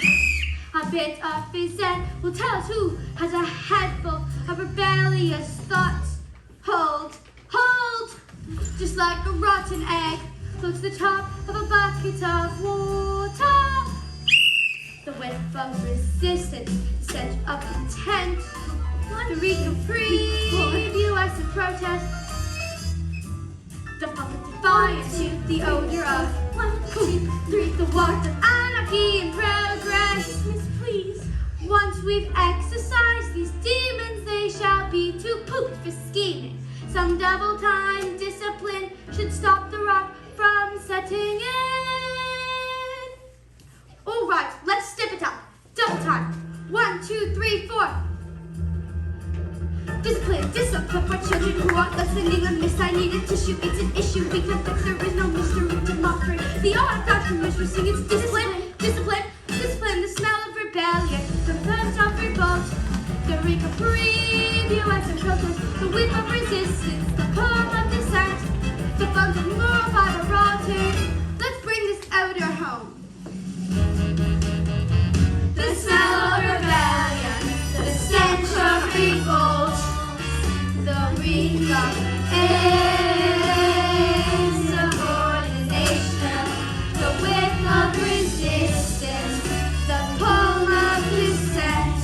S4: A bit of Bizet will tell us who has a head full of rebellious thoughts. Hold, hold! Just like a rotten egg floats the top of a bucket of water. The whiff of resistance, the stench of intent, the reek of preview as the protest. The puppet defiance to the odor of 1, 2, 3, the wart of anarchy in progress. Miss, please. Once we've exercised these demons, they shall be too pooped for scheming. Some double-time discipline should stop the rot from setting in. All right, let's step it up. Double time. 1, 2, 3, 4. Discipline for children who aren't listening. A miss, I need a tissue. It's an issue we can fix. There is no mystery to mockery. The artifact from which we're seeing it's discipline. The smell of rebellion, the burnt of revolt, the reek of preview as a protest, the whip of resistance, the poem of dissent, the funk of moral fiber rotting. Let's bring this odor home. The smell of rebellion, the stench of revolt, the reek of insubordination, the whiff of resistance, the poem of dissent.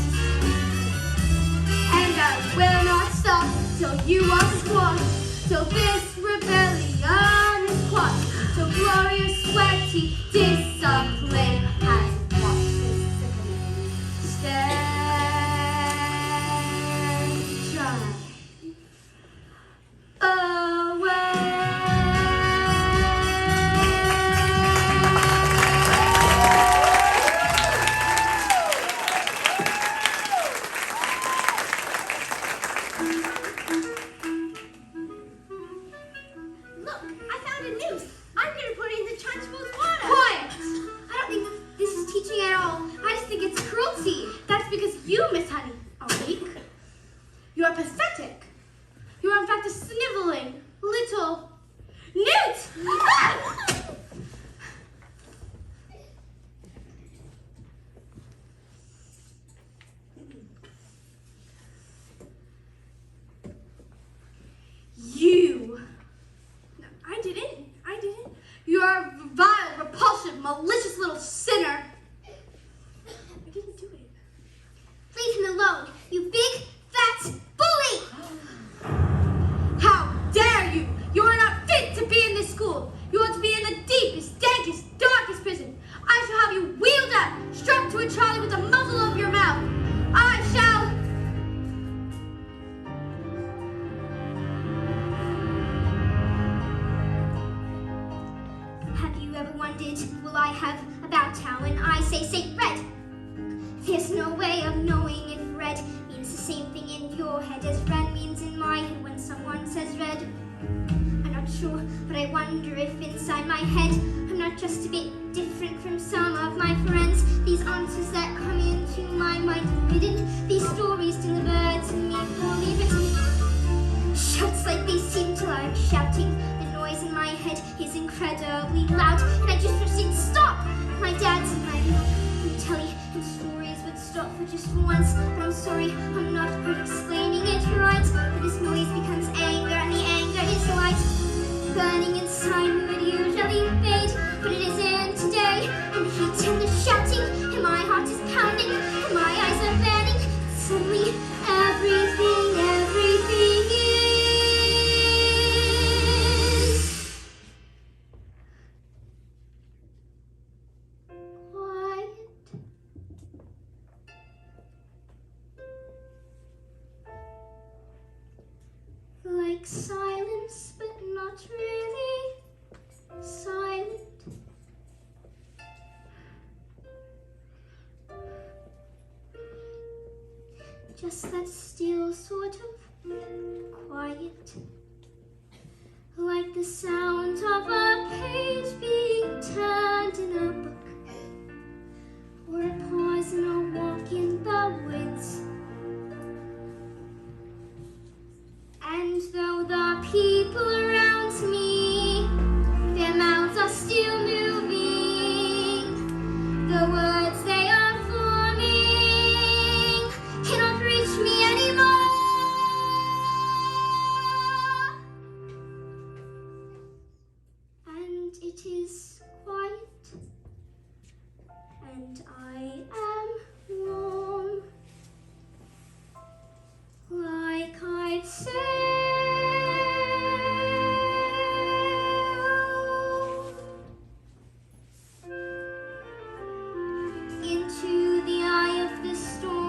S4: And I will not stop till you are squashed, till this rebellion is quashed, till glorious sweaty discipline has washed this sickening stench away.
S7: Look, I found a noose. I'm gonna put it in the Trunchbull's water.
S4: Quiet!
S7: I don't think that this is teaching at all. I just think it's cruelty.
S4: That's because you, Miss Honey, are weak. You are pathetic. You are in fact a sniveling little newt! You. No, I didn't. You are a vile, repulsive, malicious little sinner. I didn't do it.
S7: Leave him alone, you big, fat bully!
S4: How dare you! You are not fit to be in this school. You ought to be in the deepest, dankest, darkest prison. I shall have you wheeled out, strapped to a trolley with the muzzle of your mouth. I shall...
S7: Have you ever wondered, will I have about town when I say red? There's no way of knowing if red means the same thing in your head as red means in my head when someone says red. I'm not sure, but I wonder if inside my head I'm not just a bit different from some of my friends. These answers that come into my mind are hidden, these stories delivered to me poorly written. Shouts like they seem till I'm shouting. The noise in my head is incredibly loud, and I just wish they'd stop. My dad's and my mom would tell you, and stories would stop for just once. But I'm sorry, I'm not good at explaining it right. But this noise becomes anger, and the anger is light. Burning inside me would usually fade, but it isn't today. And the heat and the shouting, and my heart is pounding, and my eyes are burning. Suddenly, everything is quiet. Like silence, but not really. silent. Just that still sort of quiet, like the sound of a page being turned in a book, or a pause in a walk in the woods. And though the people around me, their mouths are still moving, the words they are forming cannot reach me anymore. And it is quiet, and I am warm, like I'd sailed into the eye of the storm.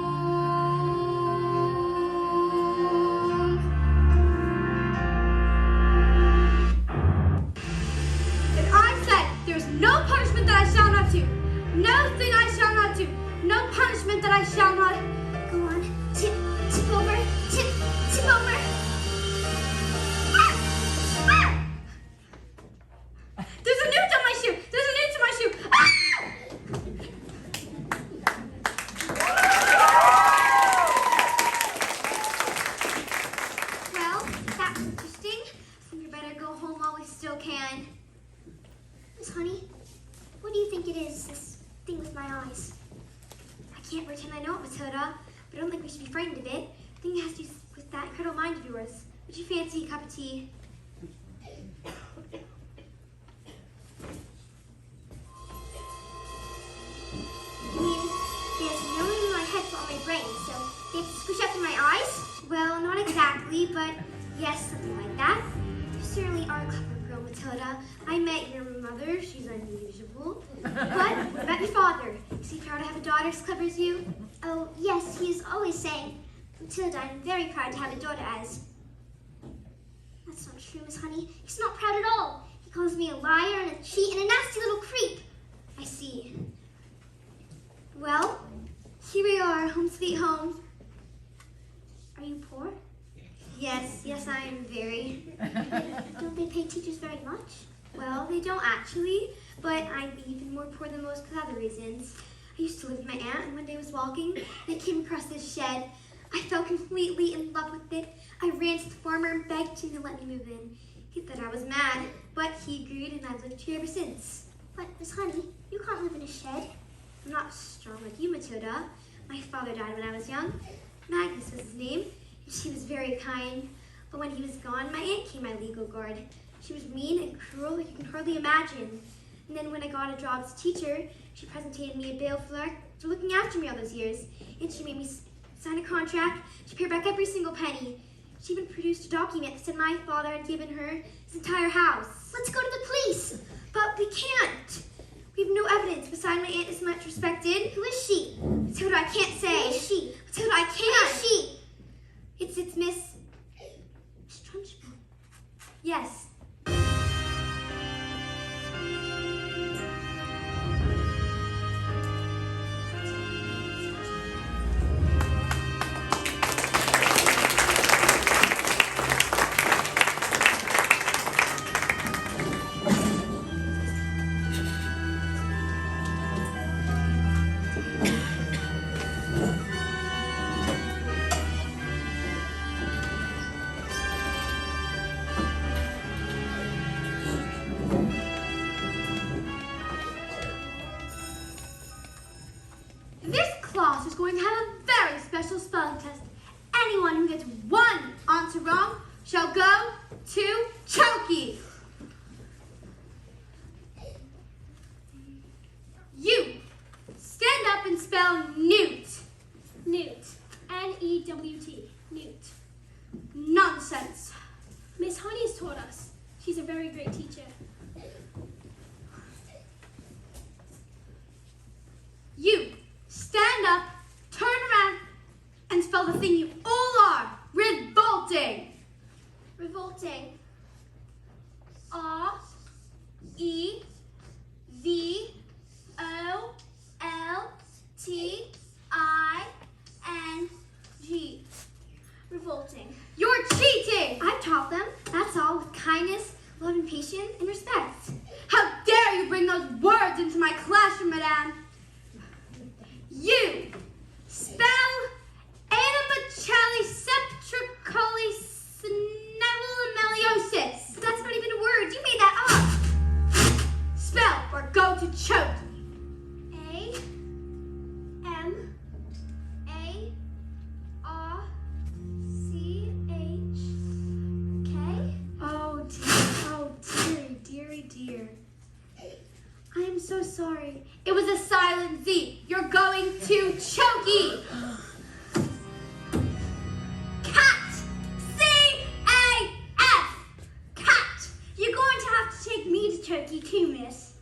S4: And I said, there is no punishment that I shall not do. No thing I shall not do. No punishment that I shall not.
S7: Go on, tip, tip over, tip, tip over. Ah! Ah!
S4: There's a newt on my shoe. There's a newt on my shoe. Ah!
S7: Well, that's interesting. We better go home while we still can. Miss Honey, what do you think it is, this thing with my eyes? I can't pretend I know it, Matilda, but I don't think we should be frightened of it. I think it has to do with that incredible mind of yours. Would you fancy a cup of tea? I mean, there's no room in my head for all my brain, so they have to squish up in my eyes? Well, not exactly, but yes, something like that. You certainly are a clever girl, Matilda. I met your mother. She's unusual. But what about your father? Is he proud to have a daughter as clever as you? Oh, yes, he is always saying, Matilda, I'm very proud to have a daughter as... That's not true, Miss Honey. He's not proud at all. He calls me a liar and a cheat and a nasty little creep. I see. Well, here we are, home sweet home. Are you poor? Yes, I am very. Don't they pay teachers very much? Well, they don't actually, but I'm even more poor than most for other reasons. I used to live with my aunt, and one day I was walking, and I came across this shed. I fell completely in love with it. I ran to the farmer and begged him to let me move in. He thought I was mad, but he agreed, and I've lived here ever since. But, Miss Honey, you can't live in a shed. I'm not strong like you, Matilda. My father died when I was young. Magnus was his name. She was very kind. But when he was gone, my aunt became my legal guard. She was mean and cruel like you can hardly imagine. And then when I got a job as a teacher, she presented me a bill for looking after me all those years. And she made me sign a contract. She paid back every single penny. She even produced a document that said my father had given her his entire house. Let's go to the police. But we can't. We have no evidence besides my aunt is much respected. Who is she? Matilda, I can't say. Who is she? Matilda, I can't. Who is she? It's Miss Trunchbull. Yes. Is going to have a very special spelling test. Anyone who gets one answer wrong shall go to Chokey. You stand up and spell newt.
S3: Newt. N-E-W-T. Newt.
S4: Nonsense.
S3: Miss Honey has taught us. She's a very great teacher.
S4: You stand up, turn around, and spell the thing you all are. Revolting.
S3: Revolting.
S4: R-E
S7: revolting.
S4: You're cheating!
S7: I've taught them, that's all, with kindness, love and patience, and respect.
S4: How dare you bring those words into my classroom, madame? You spell animachaliceptricolisnevelmeliosis.
S7: That's not even a word, you made that up.
S4: Spell or go to choke.
S7: A-M-A-R-C-H-K.
S4: Oh dear. I am so sorry. It was a silent Z. You're going to chokey. Cat. C-A-F. Cat.
S7: You're going to have to take me to Turkey too, miss.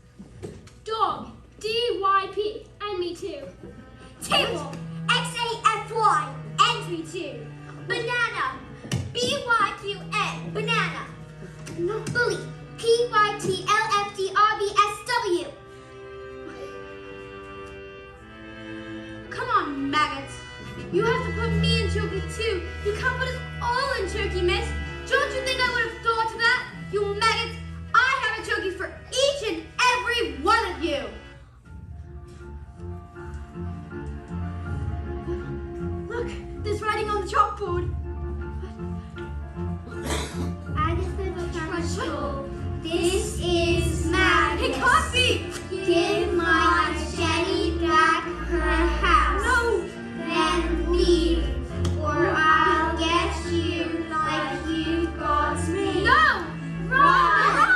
S5: Dog. D-Y-P. And me too.
S7: Table. X-A-F-Y. Entry 2. Banana. B-Y-Q-N. Banana. Bully. P-Y-T-L-F-D-R-B-S-W.
S4: Come on, maggots. You have to put me in chokey too. You can't put us all in chokey, miss. Don't you think I would have thought of that? You maggots, I have a chokey for each and every one of you. Look, there's writing on the chalkboard.
S7: Agatha Trunchbull, this is madness.
S4: Hey, coffee!
S7: Give my Jenny back her house.
S4: No!
S7: Then leave, or I'll get you like you got me.
S4: No!
S7: Run!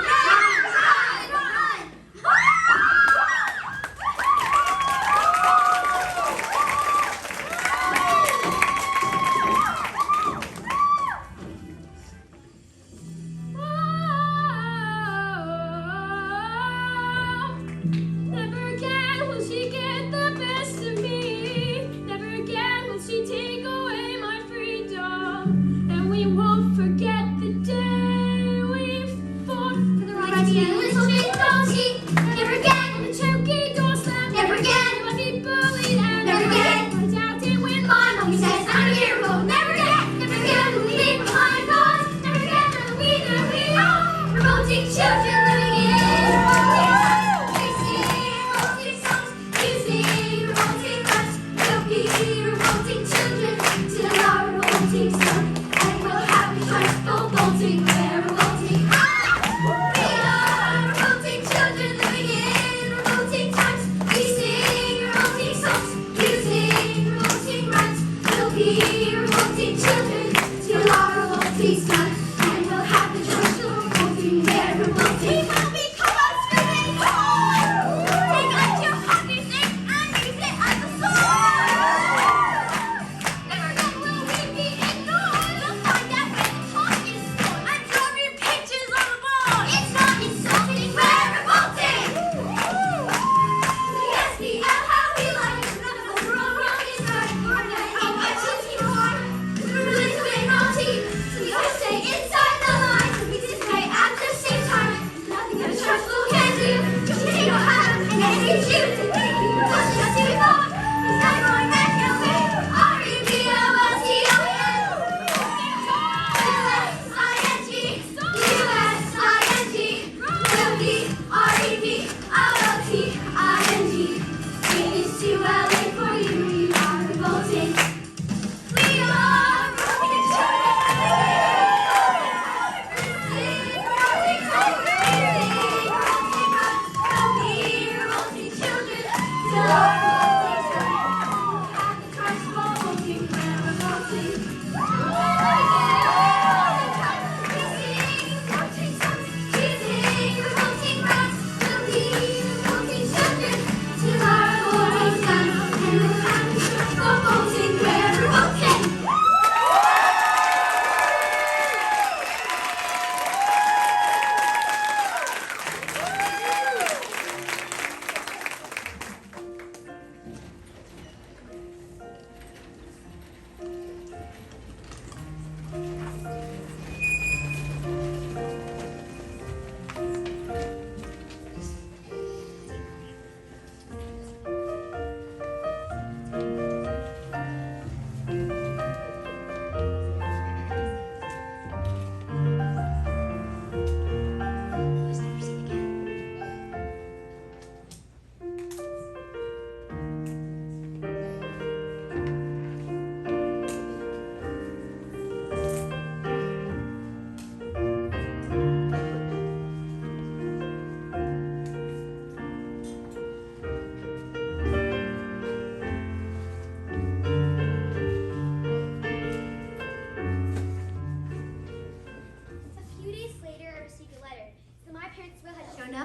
S5: Never again will she get the best of me. Never again will she take away my freedom. And we won't forget the day we fought for the right to be a little bit naughty. Never again will the chokey door slam. Never again will I be bullied. And
S7: Never again.
S5: I doubt it when my mommy says I'm a hero. Never again. Never again will we leave behind bars. Never again will we that we are revolting children living in revolting times. We sing revolting songs. You sing revolting rhymes. We'll be revolting children till our revolting sun. And we'll have a choice for revolting. We're revolting. We are revolting children living in revolting times. We sing revolting songs. You sing revolting rhymes. We'll be revolting children till our revolting sun. And we'll have the choice for revolting. We're revolting. Mommy, come on, screaming! Take out your hot music and use it as a sword! Never again will we be ignored. We'll find out when the talk is scored. And drop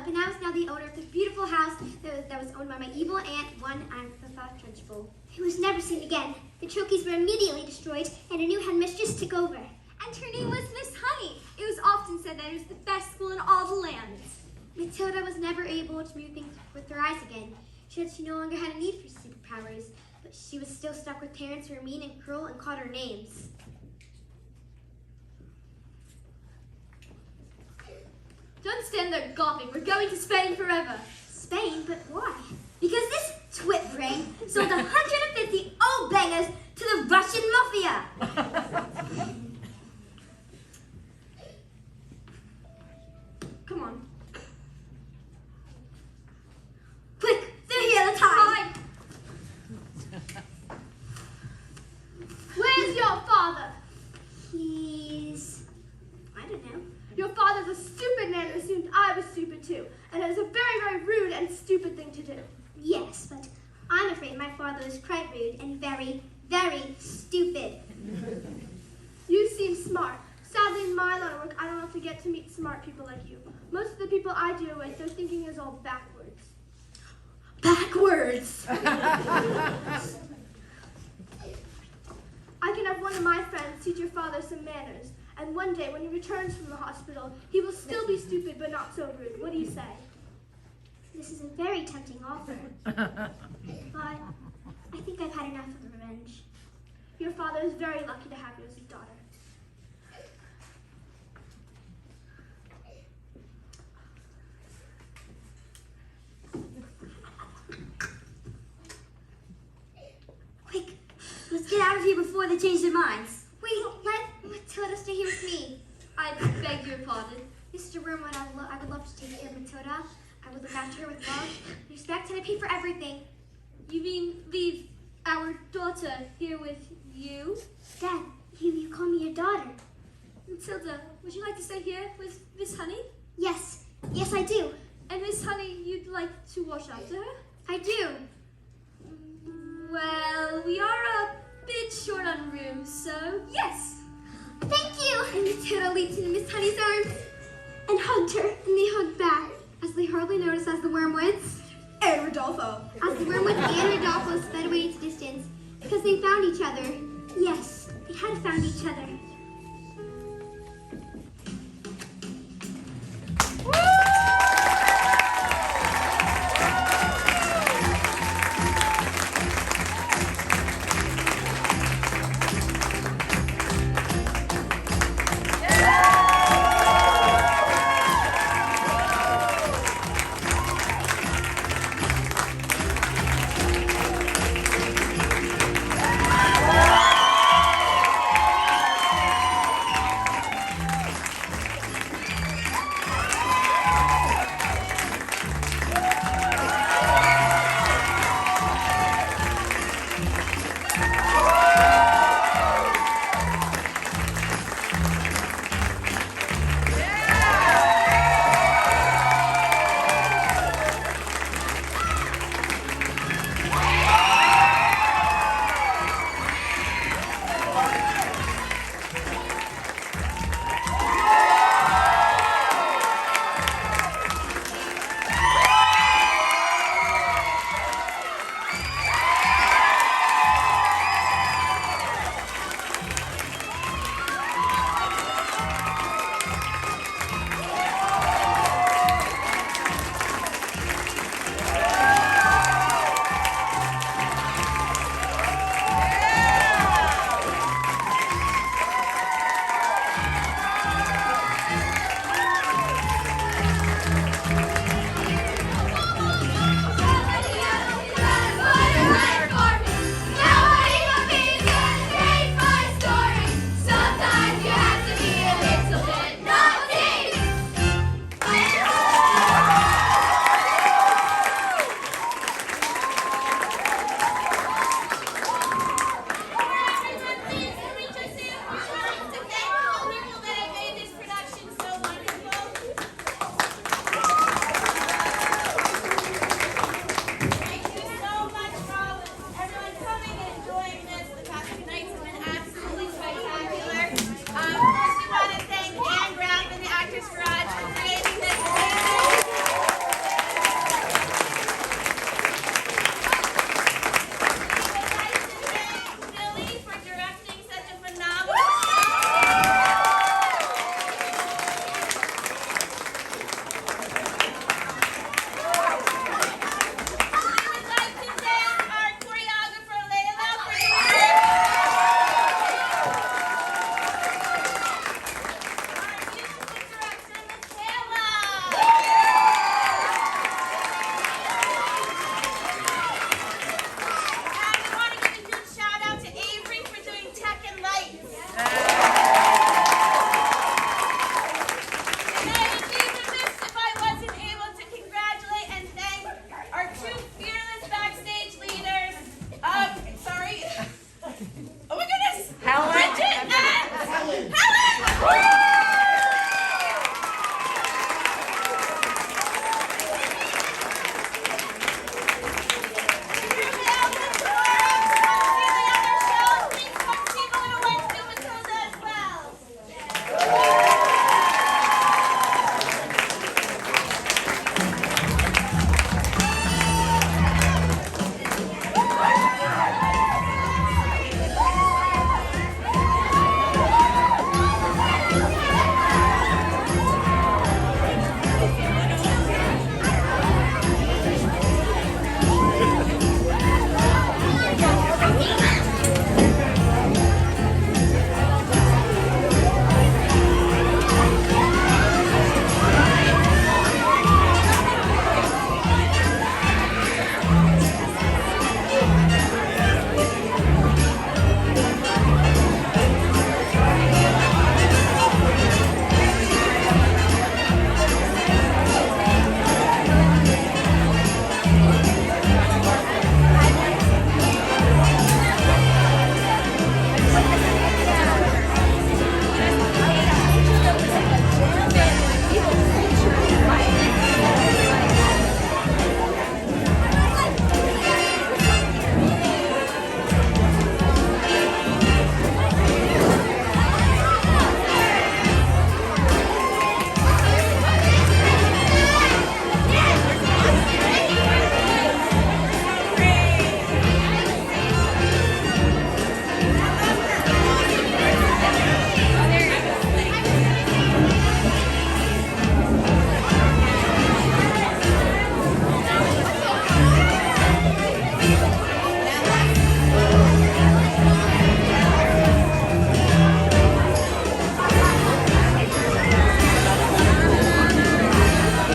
S7: and I was now the owner of the beautiful house that was owned by my evil aunt, one Agatha Trunchbull, who was never seen again. The trophies were immediately destroyed, and a new headmistress took over.
S6: And her name was Miss Honey. It was often said that it was the best school in all the land.
S7: Matilda was never able to move things with her eyes again. She said she no longer had a need for superpowers, but she was still stuck with parents who were mean and cruel and called her names.
S5: Don't stand there gawping. We're going to Spain forever.
S7: Spain? But why?
S6: Because this twit brain sold 150 old bangers to the Russian mafia.
S5: Come on.
S6: Quick, through here, the time.
S4: Where's your father?
S7: I don't know.
S4: Your father's a stupid man who assumed I was stupid too, and it was a very, very rude and stupid thing to do.
S7: Yes, but I'm afraid my father is quite rude and very, very stupid.
S4: You seem smart. Sadly, in my line of work, I don't often get to meet smart people like you. Most of the people I deal with, their thinking is all backwards.
S6: Backwards.
S4: I can have one of my friends teach your father some manners, and one day when he returns from the hospital, he will still be stupid but not so rude. What do you say?
S7: This is a very tempting offer. But I think I've had enough of the revenge.
S4: Your father is very lucky to have you as his daughter.
S6: Quick, let's get out of here before they change their minds.
S7: Wait, let Matilda stay here with me.
S5: I beg your pardon.
S7: This is a room where I would love to take care of Matilda. I would look after her with love, respect, and I pay for everything.
S5: You mean leave our daughter here with you?
S7: Dad, you call me your daughter.
S5: Matilda, would you like to stay here with Miss Honey?
S7: Yes, I do.
S5: And Miss Honey, you'd like to watch after her?
S7: I do.
S5: Well, we are a bit short on room, so yes.
S7: Thank you. And Matilda leaped into Miss Honey's arms and hugged her, and they hugged back, as they hardly noticed as the wormwoods
S6: And Rodolfo.
S7: As the wormwoods and Rodolfo sped away into distance, because they found each other. Yes, they had found each other.